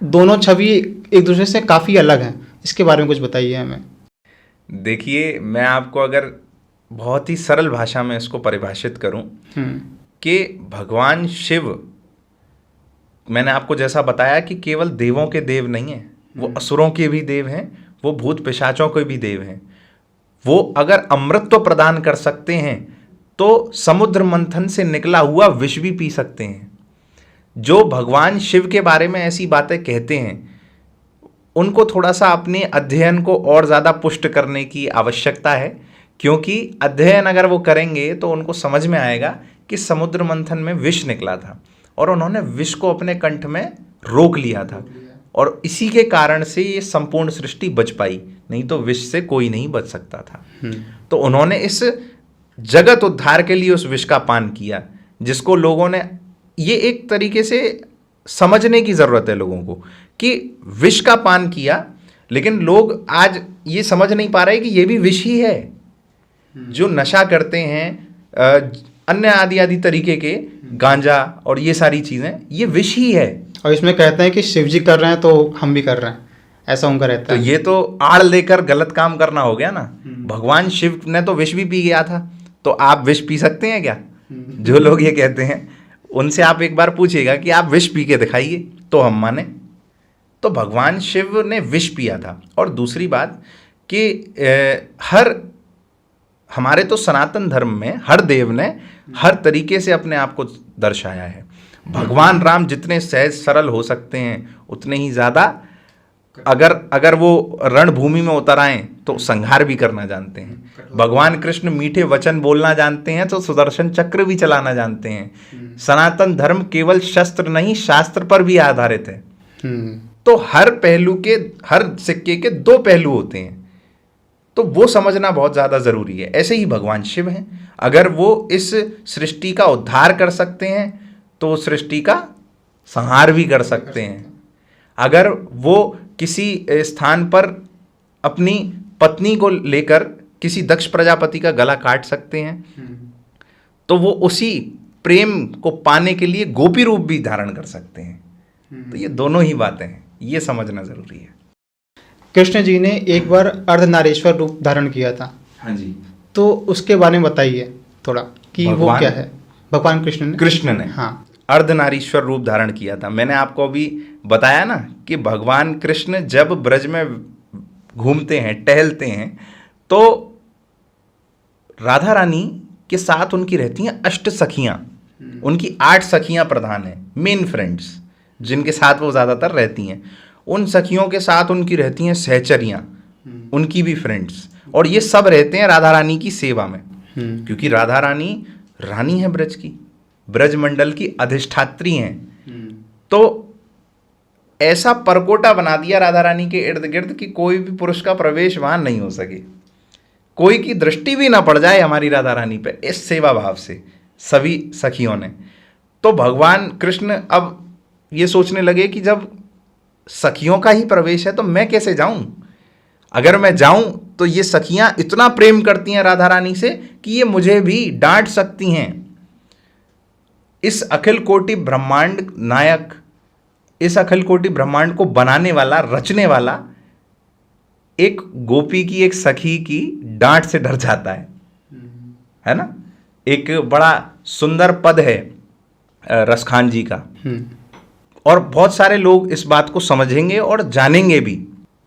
दोनों छवि एक दूसरे से काफ़ी अलग हैं, इसके बारे में कुछ बताइए हमें। देखिए, मैं आपको अगर बहुत ही सरल भाषा में इसको परिभाषित करूं कि भगवान शिव, मैंने आपको जैसा बताया कि केवल देवों के देव नहीं हैं, वो असुरों के भी देव हैं, वो भूत पिशाचों के भी देव हैं। वो अगर अमृत प्रदान कर सकते हैं तो समुद्र मंथन से निकला हुआ विष भी पी सकते हैं। जो भगवान शिव के बारे में ऐसी बातें कहते हैं, उनको थोड़ा सा अपने अध्ययन को और ज़्यादा पुष्ट करने की आवश्यकता है, क्योंकि अध्ययन अगर वो करेंगे तो उनको समझ में आएगा कि समुद्र मंथन में विष निकला था और उन्होंने विष को अपने कंठ में रोक लिया था, और इसी के कारण से ये संपूर्ण सृष्टि बच पाई, नहीं तो विष से कोई नहीं बच सकता था। तो उन्होंने इस जगत उद्धार के लिए उस विष का पान किया, जिसको लोगों ने, ये एक तरीके से समझने की ज़रूरत है लोगों को कि विष का पान किया, लेकिन लोग आज ये समझ नहीं पा रहे कि ये भी विष ही है। जो नशा करते हैं अन्य आदि आदि तरीके के, गांजा और ये सारी चीज़ें, ये विष ही है। और इसमें कहते हैं कि शिव जी कर रहे हैं तो हम भी कर रहे हैं, ऐसा उनका रहता तो है। ये तो आड़ लेकर गलत काम करना हो गया ना। भगवान शिव ने तो विष भी पी गया था, तो आप विष पी सकते हैं क्या? जो लोग ये कहते हैं उनसे आप एक बार पूछिएगा कि आप विष पी के दिखाइए तो हम माने। तो भगवान शिव ने विष पिया था। और दूसरी बात कि हमारे तो सनातन धर्म में हर देव ने हर तरीके से अपने आप को दर्शाया है। भगवान राम जितने सहज सरल हो सकते हैं उतने ही ज़्यादा, अगर वो रणभूमि में उतर आएँ तो संहार भी करना जानते हैं। भगवान कृष्ण मीठे वचन बोलना जानते हैं तो सुदर्शन चक्र भी चलाना जानते हैं। सनातन धर्म केवल शस्त्र नहीं, शास्त्र पर भी आधारित है। तो हर पहलू के, हर सिक्के के दो पहलू होते हैं, तो वो समझना बहुत ज़्यादा ज़रूरी है। ऐसे ही भगवान शिव हैं, अगर वो इस सृष्टि का उद्धार कर सकते हैं तो सृष्टि का संहार भी कर सकते हैं। अगर वो किसी स्थान पर अपनी पत्नी को लेकर किसी दक्ष प्रजापति का गला काट सकते हैं, तो वो उसी प्रेम को पाने के लिए गोपी रूप भी धारण कर सकते हैं। तो ये दोनों ही बातें हैं, ये समझना ज़रूरी है। कृष्ण जी ने एक बार अर्धनारीश्वर रूप धारण किया था। हाँ जी। तो उसके बारे में बताइए थोड़ा कि वो क्या है। भगवान कृष्ण ने हाँ अर्धनारीश्वर रूप धारण किया था। मैंने आपको अभी बताया ना कि भगवान कृष्ण जब ब्रज में घूमते हैं, टहलते हैं, तो राधा रानी के साथ उनकी रहती हैं 8 सखियाँ। उनकी 8 सखियाँ प्रधान हैं, मेन फ्रेंड्स, जिनके साथ वो ज़्यादातर रहती हैं। उन सखियों के साथ उनकी रहती हैं सहचरियाँ, उनकी भी फ्रेंड्स, और ये सब रहते हैं राधा रानी की सेवा में, क्योंकि राधा रानी रानी है ब्रज की, ब्रज मंडल की अधिष्ठात्री हैं। तो ऐसा परकोटा बना दिया राधा रानी के इर्द गिर्द कि कोई भी पुरुष का प्रवेश वहां नहीं हो सके, कोई की दृष्टि भी ना पड़ जाए हमारी राधा रानी पे, इस सेवा भाव से सभी सखियों ने। तो भगवान कृष्ण अब ये सोचने लगे कि जब सखियों का ही प्रवेश है तो मैं कैसे जाऊं, अगर मैं जाऊं तो ये सखियां इतना प्रेम करती हैं राधा रानी से कि ये मुझे भी डांट सकती हैं। इस अखिल कोटि ब्रह्मांड नायक, इस अखिल कोटि ब्रह्मांड को बनाने वाला, रचने वाला एक गोपी की, एक सखी की डांट से डर जाता है ना। एक बड़ा सुंदर पद है रसखान जी का, और बहुत सारे लोग इस बात को समझेंगे और जानेंगे भी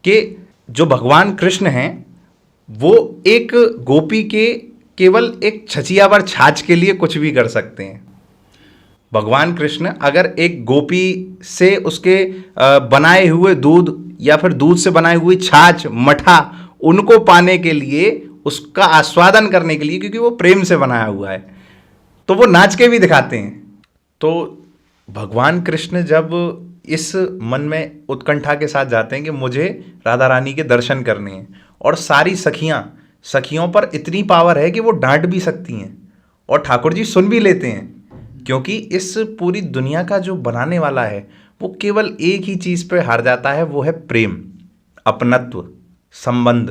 कि जो भगवान कृष्ण हैं वो एक गोपी के केवल एक छचियावर छाछ के लिए कुछ भी कर सकते हैं। भगवान कृष्ण अगर एक गोपी से उसके बनाए हुए दूध या फिर दूध से बनाए हुए छाछ, मठा, उनको पाने के लिए, उसका आस्वादन करने के लिए, क्योंकि वो प्रेम से बनाया हुआ है, तो वो नाच के भी दिखाते हैं। तो भगवान कृष्ण जब इस मन में उत्कंठा के साथ जाते हैं कि मुझे राधा रानी के दर्शन करने हैं, और सारी सखियों पर इतनी पावर है कि वो डांट भी सकती हैं और ठाकुर जी सुन भी लेते हैं, क्योंकि इस पूरी दुनिया का जो बनाने वाला है वो केवल एक ही चीज़ पे हार जाता है, वो है प्रेम, अपनत्व, संबंध।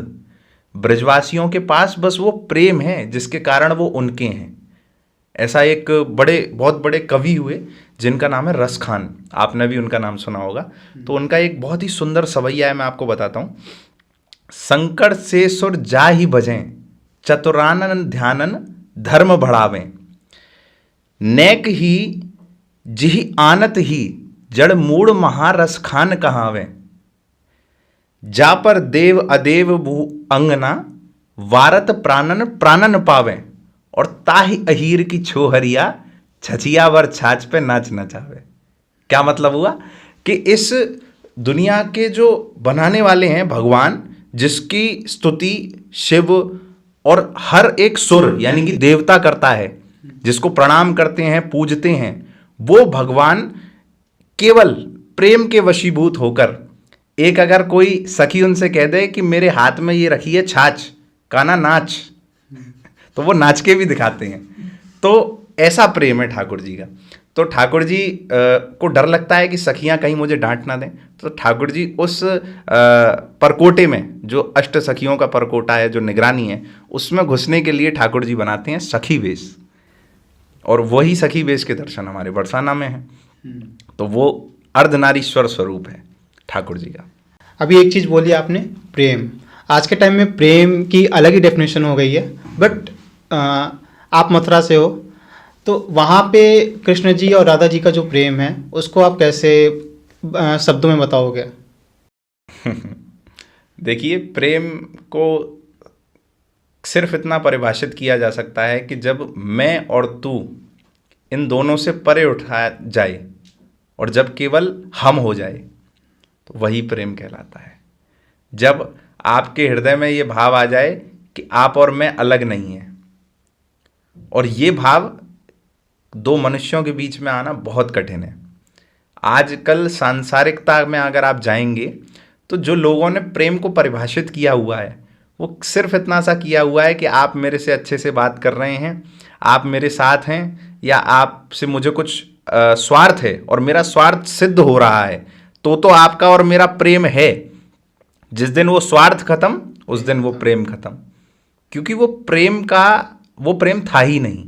ब्रजवासियों के पास बस वो प्रेम है जिसके कारण वो उनके हैं। ऐसा एक बहुत बड़े कवि हुए जिनका नाम है रसखान, आपने भी उनका नाम सुना होगा। तो उनका एक बहुत ही सुंदर सवैया है, मैं आपको बताता हूँ। संकट से सुर जा ही भजें, चतुरानन ध्यानन धर्म बढ़ावें, नेक ही जिहि आनत ही जड़ मूड महारस खान कहावें, जा पर देव अदेव भू अंगना, वारत प्राणन प्राणन पावें, और ताहि अहीर की छोहरिया, छछियावर छाछ पे नाच नचावे। क्या मतलब हुआ कि इस दुनिया के जो बनाने वाले हैं भगवान, जिसकी स्तुति शिव और हर एक सुर यानी कि देवता करता है, जिसको प्रणाम करते हैं, पूजते हैं, वो भगवान केवल प्रेम के वशीभूत होकर, एक अगर कोई सखी उनसे कह दे कि मेरे हाथ में ये रखी है छाछ, काना नाच, तो वो नाच के भी दिखाते हैं। तो ऐसा प्रेम है ठाकुर जी का। तो ठाकुर जी को डर लगता है कि सखियां कहीं मुझे डांट ना दें, तो ठाकुर जी उस परकोटे में, जो अष्ट सखियों का परकोटा है, जो निगरानी है, उसमें घुसने के लिए ठाकुर जी बनाते हैं सखी वेश, और वही सखी वेश के दर्शन हमारे बरसाना में हैं। तो वो अर्धनारीश्वर स्वरूप है ठाकुर जी का। अभी एक चीज़ बोली आपने, प्रेम। आज के टाइम में प्रेम की अलग ही डेफिनेशन हो गई है, बट आप मथुरा से हो, तो वहाँ पे कृष्ण जी और राधा जी का जो प्रेम है उसको आप कैसे शब्दों में बताओगे? देखिए, प्रेम को सिर्फ इतना परिभाषित किया जा सकता है कि जब मैं और तू इन दोनों से परे उठा जाए और जब केवल हम हो जाए, तो वही प्रेम कहलाता है। जब आपके हृदय में ये भाव आ जाए कि आप और मैं अलग नहीं हैं, और ये भाव दो मनुष्यों के बीच में आना बहुत कठिन है। आजकल सांसारिकता में अगर आप जाएंगे तो जो लोगों ने प्रेम को परिभाषित किया हुआ है वो सिर्फ इतना सा किया हुआ है कि आप मेरे से अच्छे से बात कर रहे हैं, आप मेरे साथ हैं, या आपसे मुझे कुछ स्वार्थ है और मेरा स्वार्थ सिद्ध हो रहा है, तो आपका और मेरा प्रेम है। जिस दिन वो स्वार्थ खत्म, उस दिन वो प्रेम खत्म, क्योंकि वो प्रेम था ही नहीं।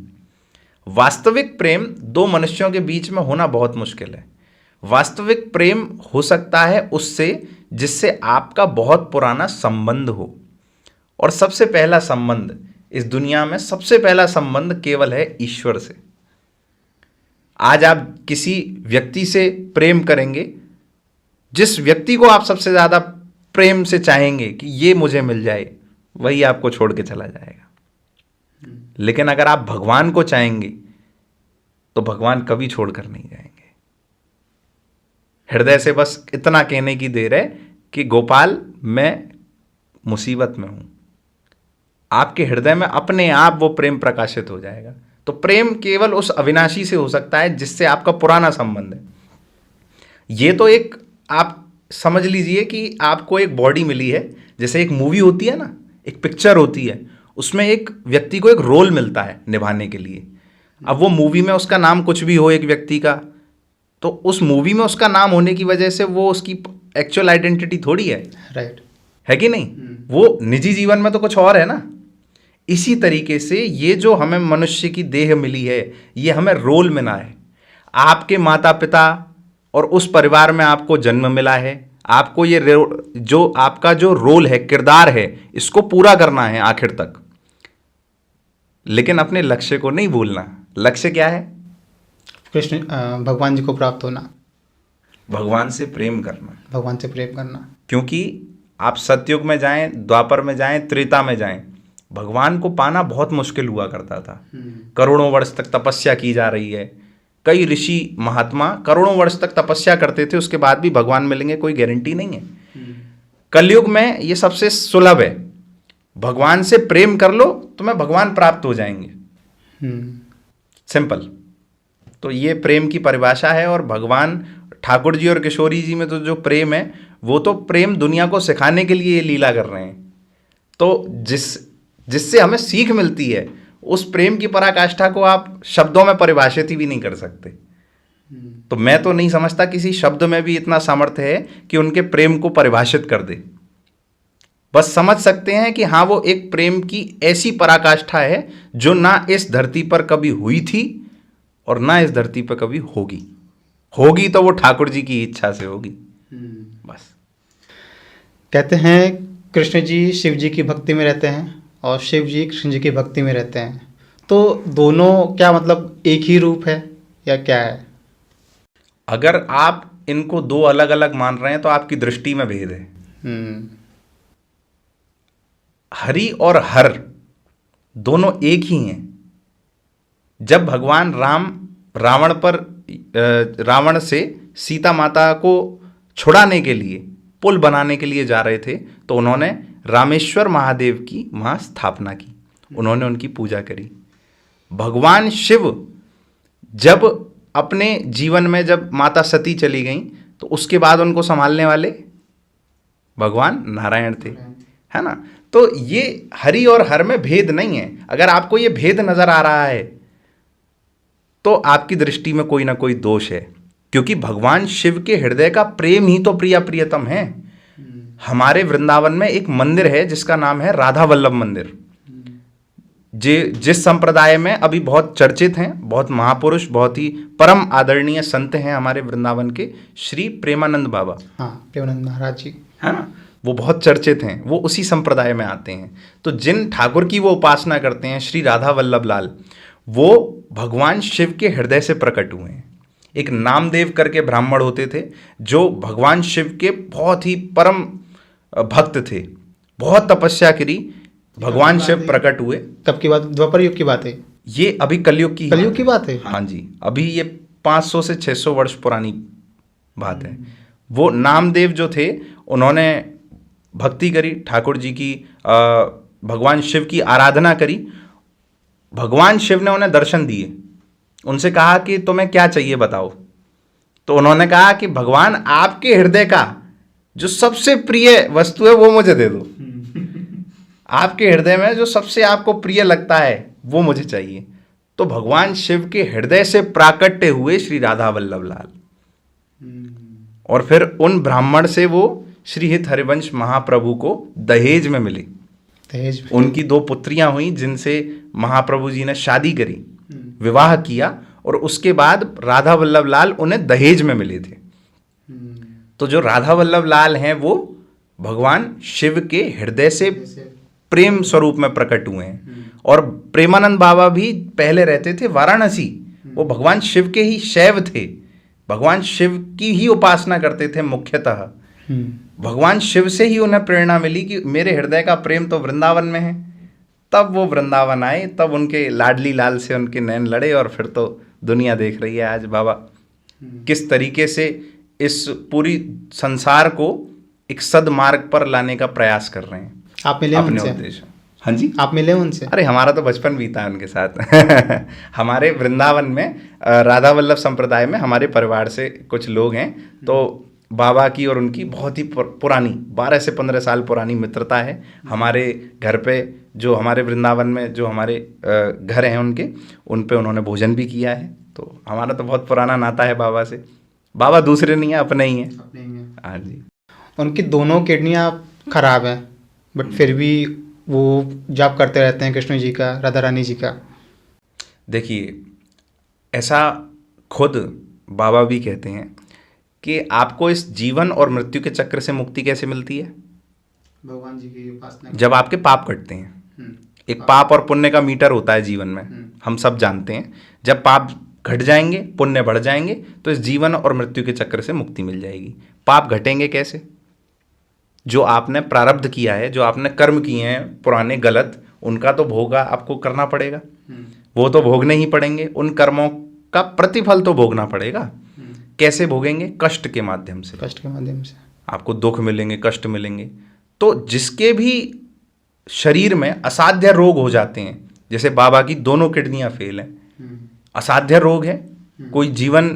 वास्तविक प्रेम दो मनुष्यों के बीच में होना बहुत मुश्किल है। वास्तविक प्रेम हो सकता है उससे जिससे आपका बहुत पुराना संबंध हो, और सबसे पहला संबंध इस दुनिया में, सबसे पहला संबंध केवल है ईश्वर से। आज आप किसी व्यक्ति से प्रेम करेंगे, जिस व्यक्ति को आप सबसे ज्यादा प्रेम से चाहेंगे कि ये मुझे मिल जाए, वही आपको छोड़ के चला जाएगा। लेकिन अगर आप भगवान को चाहेंगे तो भगवान कभी छोड़कर नहीं जाएंगे। हृदय से बस इतना कहने की देर है कि गोपाल, मैं मुसीबत में हूं, आपके हृदय में अपने आप वो प्रेम प्रकाशित हो जाएगा। तो प्रेम केवल उस अविनाशी से हो सकता है जिससे आपका पुराना संबंध है। ये तो एक, आप समझ लीजिए कि आपको एक बॉडी मिली है, जैसे एक मूवी होती है ना, एक पिक्चर होती है, उसमें एक व्यक्ति को एक रोल मिलता है निभाने के लिए। अब वो मूवी में उसका नाम कुछ भी हो एक व्यक्ति का, तो उस मूवी में उसका नाम होने की वजह से वो उसकी एक्चुअल आइडेंटिटी थोड़ी है। राइट। है कि नहीं? वो निजी जीवन में तो कुछ और है ना। इसी तरीके से ये जो हमें मनुष्य की देह मिली है, ये हमें रोल मिला है। आपके माता पिता और उस परिवार में आपको जन्म मिला है, आपको ये जो आपका जो रोल है, किरदार है, इसको पूरा करना है आखिर तक। लेकिन अपने लक्ष्य को नहीं भूलना। लक्ष्य क्या है? कृष्ण भगवान जी को प्राप्त होना, भगवान से प्रेम करना। भगवान से प्रेम करना। क्योंकि आप सतयुग में जाएं, द्वापर में जाएं, त्रेता में जाएं, भगवान को पाना बहुत मुश्किल हुआ करता था। करोड़ों वर्ष तक तपस्या की जा रही है। कई ऋषि महात्मा करोड़ों वर्ष तक तपस्या करते थे, उसके बाद भी भगवान मिलेंगे कोई गारंटी नहीं है। कलयुग में ये सबसे सुलभ है। भगवान से प्रेम कर लो, तुम्हें भगवान प्राप्त हो जाएंगे। सिंपल। तो ये प्रेम की परिभाषा है। और भगवान ठाकुर जी और किशोरी जी में तो जो प्रेम है, वो तो प्रेम दुनिया को सिखाने के लिए ये लीला कर रहे हैं। तो जिससे हमें सीख मिलती है, उस प्रेम की पराकाष्ठा को आप शब्दों में परिभाषित ही भी नहीं कर सकते। तो मैं तो नहीं समझता किसी शब्द में भी इतना सामर्थ्य है कि उनके प्रेम को परिभाषित कर दे। बस समझ सकते हैं कि हाँ, वो एक प्रेम की ऐसी पराकाष्ठा है जो ना इस धरती पर कभी हुई थी और ना इस धरती पर कभी होगी। होगी तो वो ठाकुर जी की इच्छा से होगी। बस। कहते हैं कृष्ण जी शिव जी की भक्ति में रहते हैं और शिव जी कृष्ण जी की भक्ति में रहते हैं, तो दोनों क्या मतलब एक ही रूप है या क्या है? अगर आप इनको दो अलग अलग मान रहे हैं तो आपकी दृष्टि में भेद है। हरि और हर दोनों एक ही हैं। जब भगवान राम रावण से सीता माता को छुड़ाने के लिए, पुल बनाने के लिए जा रहे थे, तो उन्होंने रामेश्वर महादेव की वहाँ स्थापना की, उन्होंने उनकी पूजा करी। भगवान शिव जब अपने जीवन में जब माता सती चली गई, तो उसके बाद उनको संभालने वाले भगवान नारायण थे, है ना। तो ये हरि और हर में भेद नहीं है। अगर आपको ये भेद नजर आ रहा है तो आपकी दृष्टि में कोई ना कोई दोष है, क्योंकि भगवान शिव के हृदय का प्रेम ही तो प्रियतम है। हमारे वृंदावन में एक मंदिर है जिसका नाम है राधा वल्लभ मंदिर। जिस संप्रदाय में अभी बहुत चर्चित हैं, बहुत महापुरुष, बहुत ही परम आदरणीय संत हैं हमारे वृंदावन के, श्री प्रेमानंद बाबा। हाँ, प्रेमानंद महाराज जी, है ना। वो बहुत चर्चित हैं, वो उसी संप्रदाय में आते हैं। तो जिन ठाकुर की वो उपासना करते हैं, श्री राधा वल्लभ लाल, वो भगवान शिव के हृदय से प्रकट हुए हैं। एक नामदेव करके ब्राह्मण होते थे जो भगवान शिव के बहुत ही परम भक्त थे, बहुत तपस्या करी, भगवान शिव प्रकट हुए। कब की बात? द्वापर युग की बात है ये? अभी कलयुग की बात है। हाँ जी, अभी ये 500 से 600 वर्ष पुरानी बात है। वो नामदेव जो थे, उन्होंने भक्ति करी ठाकुर जी की, भगवान शिव की आराधना करी। भगवान शिव ने उन्हें दर्शन दिए, उनसे कहा कि तुम्हें क्या चाहिए बताओ। तो उन्होंने कहा कि भगवान, आपके हृदय का जो सबसे प्रिय वस्तु है वो मुझे दे दो। आपके हृदय में जो सबसे आपको प्रिय लगता है वो मुझे चाहिए। तो भगवान शिव के हृदय से प्राकट्य हुए श्री राधा वल्लभ लाल। और फिर उन ब्राह्मण से वो श्री हित हरिवंश महाप्रभु को दहेज में मिली। उनकी 2 पुत्रियां हुई जिनसे महाप्रभु जी ने शादी करी, विवाह किया, और उसके बाद राधा वल्लभ लाल उन्हें दहेज में मिले थे। तो जो राधा वल्लभ लाल हैं वो भगवान शिव के हृदय से प्रेम स्वरूप में प्रकट हुए हैं। और प्रेमानंद बाबा भी पहले रहते थे वाराणसी, वो भगवान शिव के ही शैव थे, भगवान शिव की ही उपासना करते थे मुख्यतः। भगवान शिव से ही उन्हें प्रेरणा मिली कि मेरे हृदय का प्रेम तो वृंदावन में है। तब वो वृंदावन आए, तब उनके लाडली लाल से उनके नैन लड़े, और फिर तो दुनिया देख रही है आज बाबा किस तरीके से इस पूरी संसार को एक सदमार्ग पर लाने का प्रयास कर रहे हैं। आप मिले अपने उनसे? उद्देश्य। हाँ जी, आप मिले उनसे? अरे हमारा तो बचपन बीता है उनके साथ। हमारे वृंदावन में राधा वल्लभ संप्रदाय में हमारे परिवार से कुछ लोग हैं, तो बाबा की और उनकी बहुत ही पुरानी 12 से 15 साल पुरानी मित्रता है। हमारे घर पे जो हमारे वृंदावन में जो हमारे घर हैं उनके, उन पे उन्होंने भोजन भी किया है। तो हमारा तो बहुत पुराना नाता है बाबा से। बाबा दूसरे नहीं है, अपने ही हैं। अपने ही हैं। हाँ जी। उनकी दोनों किडनियाँ खराब हैं, बट फिर भी वो जाप करते रहते हैं कृष्ण जी का, राधा रानी जी का। देखिए, ऐसा खुद बाबा भी कहते हैं कि आपको इस जीवन और मृत्यु के चक्र से मुक्ति कैसे मिलती है? भगवान जी की उपासना। जब आपके पाप कटते हैं। एक पाप और पुण्य का मीटर होता है जीवन में, हम सब जानते हैं। जब पाप घट जाएंगे, पुण्य बढ़ जाएंगे, तो इस जीवन और मृत्यु के चक्र से मुक्ति मिल जाएगी। पाप घटेंगे कैसे? जो आपने प्रारब्ध किया है, जो आपने कर्म किए हैं पुराने गलत, उनका तो भोगा आपको करना पड़ेगा। वो तो भोगने ही पड़ेंगे। उन कर्मों का प्रतिफल तो भोगना पड़ेगा। कैसे भोगेंगे? कष्ट के माध्यम से। कष्ट के माध्यम से आपको दुख मिलेंगे, कष्ट मिलेंगे। तो जिसके भी शरीर में असाध्य रोग हो जाते हैं, जैसे बाबा की दोनों किडनियां फेल हैं, असाध्य रोग है, कोई जीवन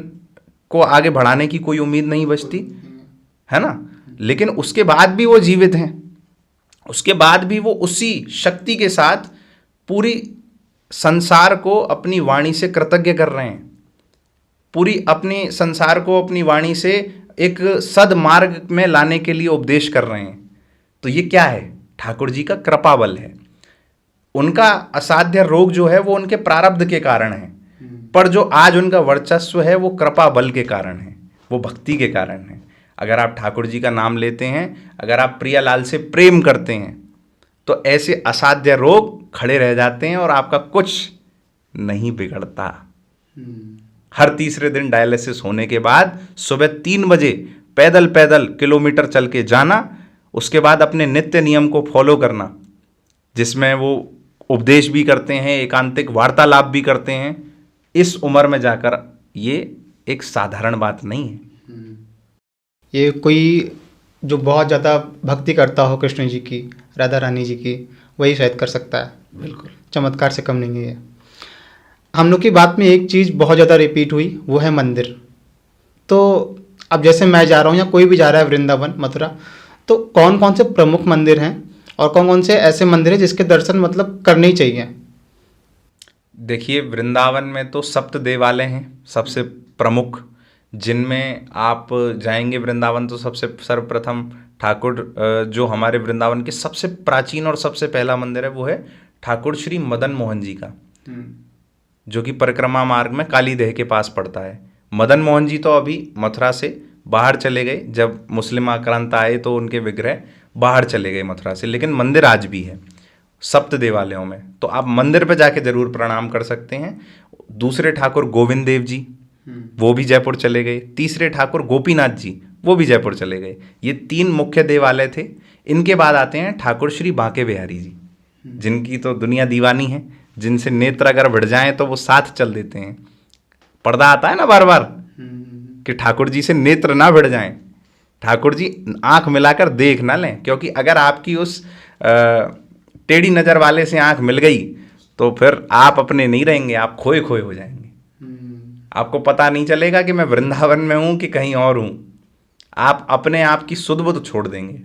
को आगे बढ़ाने की कोई उम्मीद नहीं बचती है ना, लेकिन उसके बाद भी वो जीवित हैं। उसके बाद भी वो उसी शक्ति के साथ पूरी संसार को अपनी वाणी से कृतज्ञ कर रहे हैं, पूरी अपने संसार को अपनी वाणी से एक सदमार्ग में लाने के लिए उपदेश कर रहे हैं। तो ये क्या है? ठाकुर जी का कृपा बल है। उनका असाध्य रोग जो है वो उनके प्रारब्ध के कारण है, पर जो आज उनका वर्चस्व है वो कृपा बल के कारण है, वो भक्ति के कारण है। अगर आप ठाकुर जी का नाम लेते हैं, अगर आप प्रियालाल से प्रेम करते हैं, तो ऐसे असाध्य रोग खड़े रह जाते हैं और आपका कुछ नहीं बिगड़ता। हर तीसरे दिन डायलिसिस होने के बाद सुबह 3 बजे पैदल पैदल किलोमीटर चल के जाना, उसके बाद अपने नित्य नियम को फॉलो करना, जिसमें वो उपदेश भी करते हैं, एकांतिक वार्तालाप भी करते हैं। इस उम्र में जाकर ये एक साधारण बात नहीं है। ये कोई जो बहुत ज़्यादा भक्ति करता हो कृष्ण जी की, राधा रानी जी की, वही शायद कर सकता है। बिल्कुल, चमत्कार से कम नहीं है। हम लोग की बात में एक चीज़ बहुत ज़्यादा रिपीट हुई, वो है मंदिर। तो अब जैसे मैं जा रहा हूँ या कोई भी जा रहा है वृंदावन, मथुरा, तो कौन कौन से प्रमुख मंदिर हैं और कौन कौन से ऐसे मंदिर हैं जिसके दर्शन मतलब करने ही चाहिए? देखिए, वृंदावन में तो सप्त देवालय हैं सबसे प्रमुख, जिनमें आप जाएंगे वृंदावन तो सबसे सर्वप्रथम ठाकुर जो हमारे वृंदावन के सबसे प्राचीन और सबसे पहला मंदिर है वो है ठाकुर श्री मदन मोहन जी का, जो कि परिक्रमा मार्ग में कालीदेह के पास पड़ता है। मदन मोहन जी तो अभी मथुरा से बाहर चले गए, जब मुस्लिम आक्रांता आए तो उनके विग्रह बाहर चले गए मथुरा से, लेकिन मंदिर आज भी है सप्त देवालयों में। तो आप मंदिर पे जाके जरूर प्रणाम कर सकते हैं। दूसरे ठाकुर गोविंद देव जी, वो भी जयपुर चले गए। तीसरे ठाकुर गोपीनाथ जी, वो भी जयपुर चले गए। ये 3 मुख्य देवालय थे। इनके बाद आते हैं ठाकुर श्री बांके बिहारी जी, जिनकी तो दुनिया दीवानी है, जिनसे नेत्र अगर बढ़ जाएं तो वो साथ चल देते हैं। पर्दा आता है ना बार बार कि ठाकुर जी से नेत्र ना भिड़ जाएं, ठाकुर जी आंख मिलाकर देख ना लें, क्योंकि अगर आपकी उस टेढ़ी नज़र वाले से आंख मिल गई तो फिर आप अपने नहीं रहेंगे, आप खोए खोए हो जाएंगे। आपको पता नहीं चलेगा कि मैं वृंदावन में हूं कि कहीं और हूं। आप अपने आप की सुध बुध छोड़ देंगे।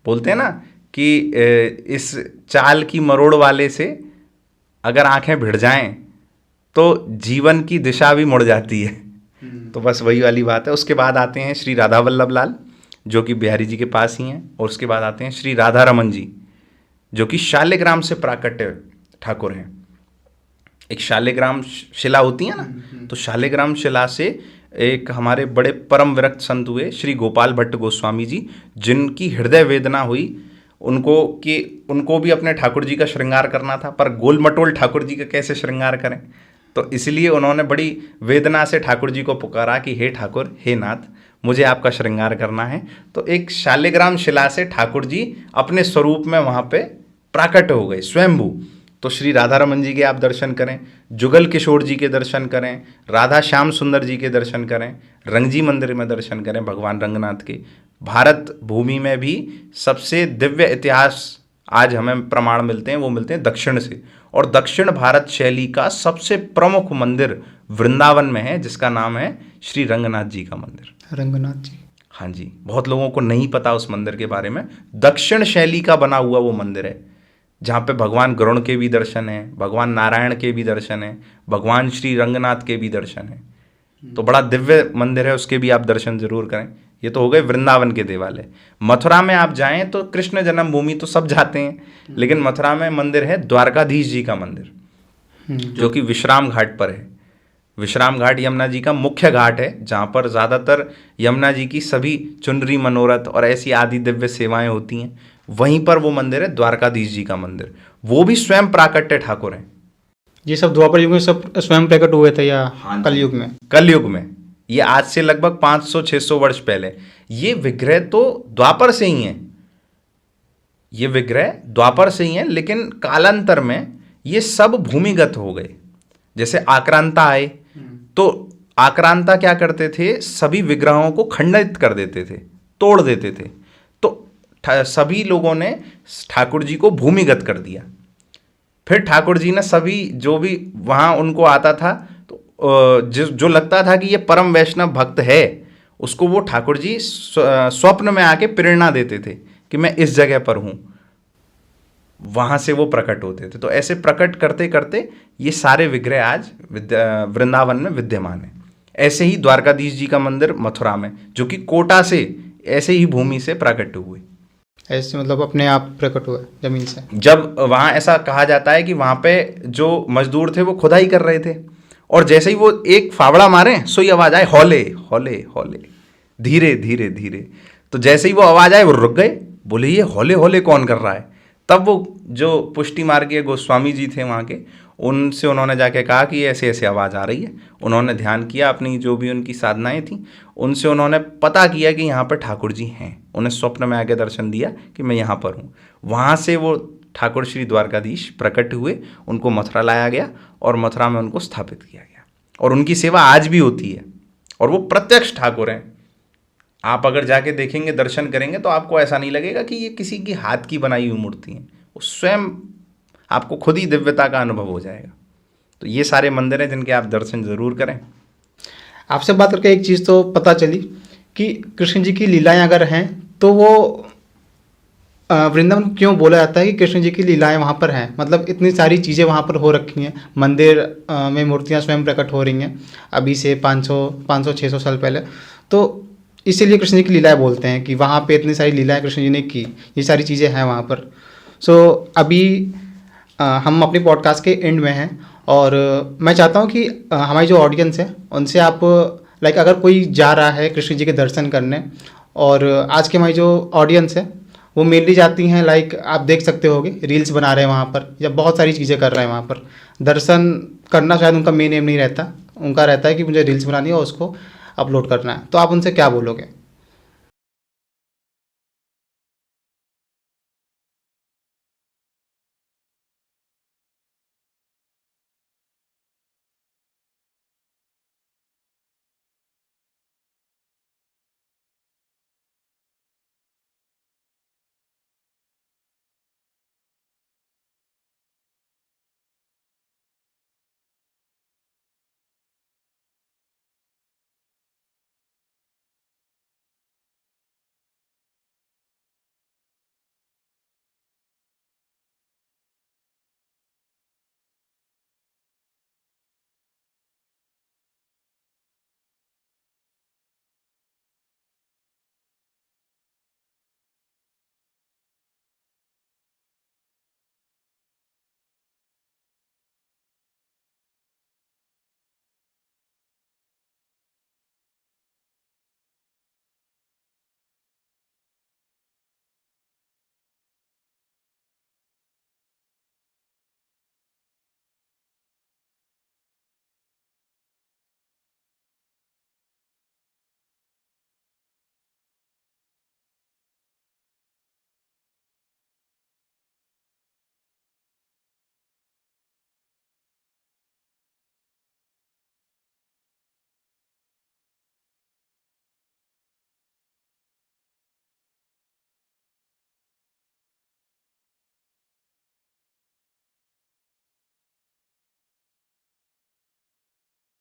बोलते हैं ना कि इस चाल की मरोड़ वाले से अगर आंखें भिड़ जाएं तो जीवन की दिशा भी मुड़ जाती है। तो बस वही वाली बात है। उसके बाद आते हैं श्री राधा वल्लभ लाल, जो कि बिहारी जी के पास ही हैं, और उसके बाद आते हैं श्री राधा रमन जी, जो कि शालिग्राम से प्राकट्य ठाकुर हैं। एक शालिग्राम शिला होती है ना, तो शालिग्राम शिला से एक हमारे बड़े परम विरक्त संत हुए श्री गोपाल भट्ट गोस्वामी जी, जिनकी हृदय वेदना हुई उनको कि उनको भी अपने ठाकुर जी का श्रृंगार करना था, पर गोल मटोल ठाकुर जी का कैसे श्रृंगार करें। तो इसलिए उन्होंने बड़ी वेदना से ठाकुर जी को पुकारा कि हे ठाकुर, हे नाथ, मुझे आपका श्रृंगार करना है। तो एक शालिग्राम शिला से ठाकुर जी अपने स्वरूप में वहाँ पे प्राकट हो गए, स्वयंभू। तो श्री राधा रमन जी के आप दर्शन करें, जुगल किशोर जी के दर्शन करें, राधा श्याम सुंदर जी के दर्शन करें, रंगजी मंदिर में दर्शन करें भगवान रंगनाथ के। भारत भूमि में भी सबसे दिव्य इतिहास आज हमें प्रमाण मिलते हैं, वो मिलते हैं दक्षिण से, और दक्षिण भारत शैली का सबसे प्रमुख मंदिर वृंदावन में है, जिसका नाम है श्री रंगनाथ जी का मंदिर। रंगनाथ जी, हाँ जी, बहुत लोगों को नहीं पता उस मंदिर के बारे में। दक्षिण शैली का बना हुआ वो मंदिर है, जहाँ पे भगवान गरुड़ के भी दर्शन हैं, भगवान नारायण के भी दर्शन हैं, भगवान श्री रंगनाथ के भी दर्शन हैं। तो बड़ा दिव्य मंदिर है, उसके भी आप दर्शन जरूर करें। ये तो हो गए वृंदावन के देवालय। मथुरा में आप जाएं तो कृष्ण जन्मभूमि तो सब जाते हैं, लेकिन मथुरा में मंदिर है द्वारकाधीश जी का मंदिर, जो कि विश्राम घाट पर है। विश्राम घाट यमुना जी का मुख्य घाट है, जहाँ पर ज़्यादातर यमुना जी की सभी चुनरी मनोरथ और ऐसी आदि दिव्य सेवाएं होती हैं। वहीं पर वो मंदिर है द्वारकाधीश जी का मंदिर, वो भी स्वयं प्राकट्य ठाकुर हैं। ये सब द्वापर युग में सब स्वयं प्रकट हुए थे या कलयुग में? कलयुग में, ये आज से लगभग 500-600 वर्ष पहले। ये विग्रह तो द्वापर से ही हैं, ये विग्रह द्वापर से ही हैं, लेकिन कालांतर में ये सब भूमिगत हो गए। जैसे आक्रांता आए तो आक्रांता क्या करते थे, सभी विग्रहों को खंडित कर देते थे, तोड़ देते थे। तो सभी लोगों ने ठाकुर जी को भूमिगत कर दिया। फिर ठाकुर जी ने सभी जो भी वहाँ उनको आता था, तो जो लगता था कि ये परम वैष्णव भक्त है, उसको वो ठाकुर जी स्वप्न में आके प्रेरणा देते थे कि मैं इस जगह पर हूँ, वहाँ से वो प्रकट होते थे। तो ऐसे प्रकट करते करते ये सारे विग्रह आज वृंदावन में विद्यमान है। ऐसे ही द्वारकाधीश जी का मंदिर मथुरा में, जो कि कोटा से ऐसे ही भूमि से प्रकट हुए, ऐसे मतलब अपने आप प्रकट हुए जमीन से। जब वहाँ ऐसा कहा जाता है कि वहाँ पे जो मजदूर थे वो खुदाई कर रहे थे, और जैसे ही वो एक फावड़ा मारे सो ही आवाज़ आए, हौले हौले हौले, धीरे धीरे धीरे। तो जैसे ही वो आवाज़ आए वो रुक गए, बोले ये हौले हौले कौन कर रहा है। तब वो जो पुष्टि मार्गीय गोस्वामी जी थे वहाँ के, उनसे उन्होंने जाके कहा कि ऐसे ऐसे आवाज़ आ रही है। उन्होंने ध्यान किया, अपनी जो भी उनकी साधनाएं थी उनसे उन्होंने पता किया कि यहाँ पर ठाकुर जी हैं। उन्हें स्वप्न में आके दर्शन दिया कि मैं यहाँ पर हूँ। वहाँ से वो ठाकुर श्री द्वारकाधीश प्रकट हुए, उनको मथुरा लाया गया और मथुरा में उनको स्थापित किया गया, और उनकी सेवा आज भी होती है। और वो प्रत्यक्ष ठाकुर हैं। आप अगर जाके देखेंगे, दर्शन करेंगे, तो आपको ऐसा नहीं लगेगा कि ये किसी की हाथ की बनाई हुई मूर्ति है, वो स्वयं आपको खुद ही दिव्यता का अनुभव हो जाएगा। तो ये सारे मंदिर हैं जिनके आप दर्शन ज़रूर करें। आपसे बात करके एक चीज़ तो पता चली कि कृष्ण जी की लीलाएं अगर हैं तो वो वृंदावन क्यों बोला जाता है कि कृष्ण जी की लीलाएं वहाँ पर हैं। मतलब इतनी सारी चीज़ें वहाँ पर हो रखी हैं, मंदिर में मूर्तियाँ स्वयं प्रकट हो रही हैं अभी से 500-600 साल पहले। तो इसीलिए कृष्ण जी की लीलाएं बोलते हैं कि वहाँ पे इतनी सारी लीलाएं कृष्ण जी ने की, ये सारी चीज़ें हैं वहाँ पर। सो अभी हम अपने पॉडकास्ट के एंड में हैं, और मैं चाहता हूँ कि हमारी जो ऑडियंस है उनसे आप लाइक अगर कोई जा रहा है कृष्ण जी के दर्शन करने, और आज की हमारी जो ऑडियंस है वो मेनली जाती हैं, लाइक आप देख सकते होगे रील्स बना रहे हैं वहाँ पर, या बहुत सारी चीज़ें कर रहे हैं वहाँ पर। दर्शन करना शायद उनका मेन एम नहीं रहता, उनका रहता है कि मुझे रील्स बनानी है और उसको अपलोड करना है। तो आप उनसे क्या बोलोगे?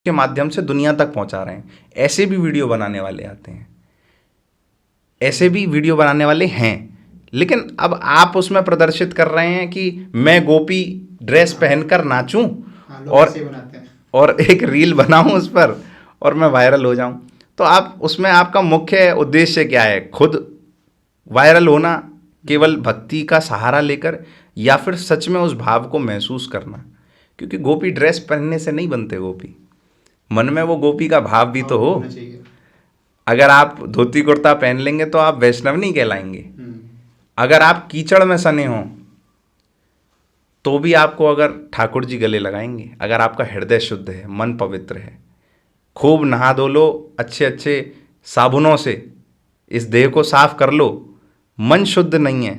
के माध्यम से दुनिया तक पहुंचा रहे हैं। ऐसे भी वीडियो बनाने वाले आते हैं, ऐसे भी वीडियो बनाने वाले हैं, लेकिन अब आप उसमें प्रदर्शित कर रहे हैं कि मैं गोपी ड्रेस पहनकर नाचूं और एक रील बनाऊं उस पर और मैं वायरल हो जाऊं। तो आप उसमें आपका मुख्य उद्देश्य क्या है? खुद वायरल होना केवल भक्ति का सहारा लेकर, या फिर सच में उस भाव को महसूस करना? क्योंकि गोपी ड्रेस पहनने से नहीं बनते गोपी, मन में वो गोपी का भाव भी तो हो। अगर आप धोती कुर्ता पहन लेंगे तो आप वैष्णव नहीं कहलाएंगे। अगर आप कीचड़ में सने हों तो भी आपको अगर ठाकुर जी गले लगाएंगे। अगर आपका हृदय शुद्ध है, मन पवित्र है, खूब नहा धो लो अच्छे अच्छे साबुनों से, इस देह को साफ कर लो, मन शुद्ध नहीं है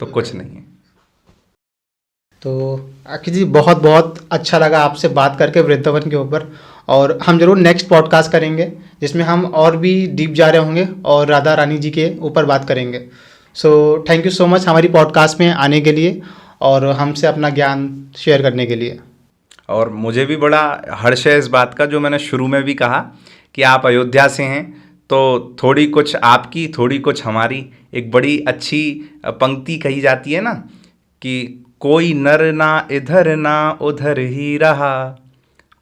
तो कुछ नहीं है। तो आखिर जी बहुत बहुत अच्छा लगा आपसे बात करके वृंदावन के ऊपर, और हम जरूर नेक्स्ट पॉडकास्ट करेंगे जिसमें हम और भी डीप जा रहे होंगे और राधा रानी जी के ऊपर बात करेंगे। So thank you so much हमारी पॉडकास्ट में आने के लिए और हमसे अपना ज्ञान शेयर करने के लिए। और मुझे भी बड़ा हर्ष है इस बात का, जो मैंने शुरू में भी कहा कि आप अयोध्या से हैं, तो थोड़ी कुछ आपकी थोड़ी कुछ हमारी, एक बड़ी अच्छी पंक्ति कही जाती है ना कि कोई नर ना इधर ना उधर ही रहा,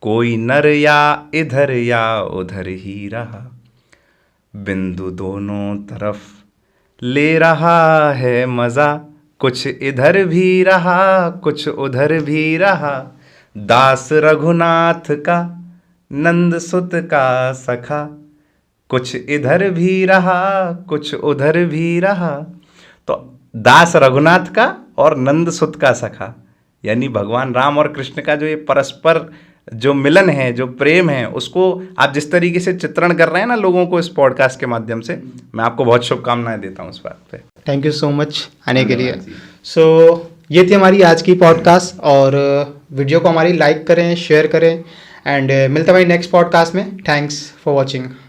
कोई नर या इधर या उधर ही रहा, बिंदु दोनों तरफ ले रहा है मज़ा, कुछ इधर भी रहा कुछ उधर भी रहा, दास रघुनाथ का नंद सुत का सखा, कुछ इधर भी रहा कुछ उधर भी रहा। तो दास रघुनाथ का और नंद सुत का सखा, यानी भगवान राम और कृष्ण का जो ये परस्पर जो मिलन है, जो प्रेम है, उसको आप जिस तरीके से चित्रण कर रहे हैं ना लोगों को इस पॉडकास्ट के माध्यम से, मैं आपको बहुत शुभकामनाएं देता हूँ इस बात पे। थैंक यू सो मच आने के लिए। सो ये थी हमारी आज की पॉडकास्ट, और वीडियो को हमारी लाइक करें, शेयर करें, एंड मिलते हैं हमारी नेक्स्ट पॉडकास्ट में। Thanks for watching.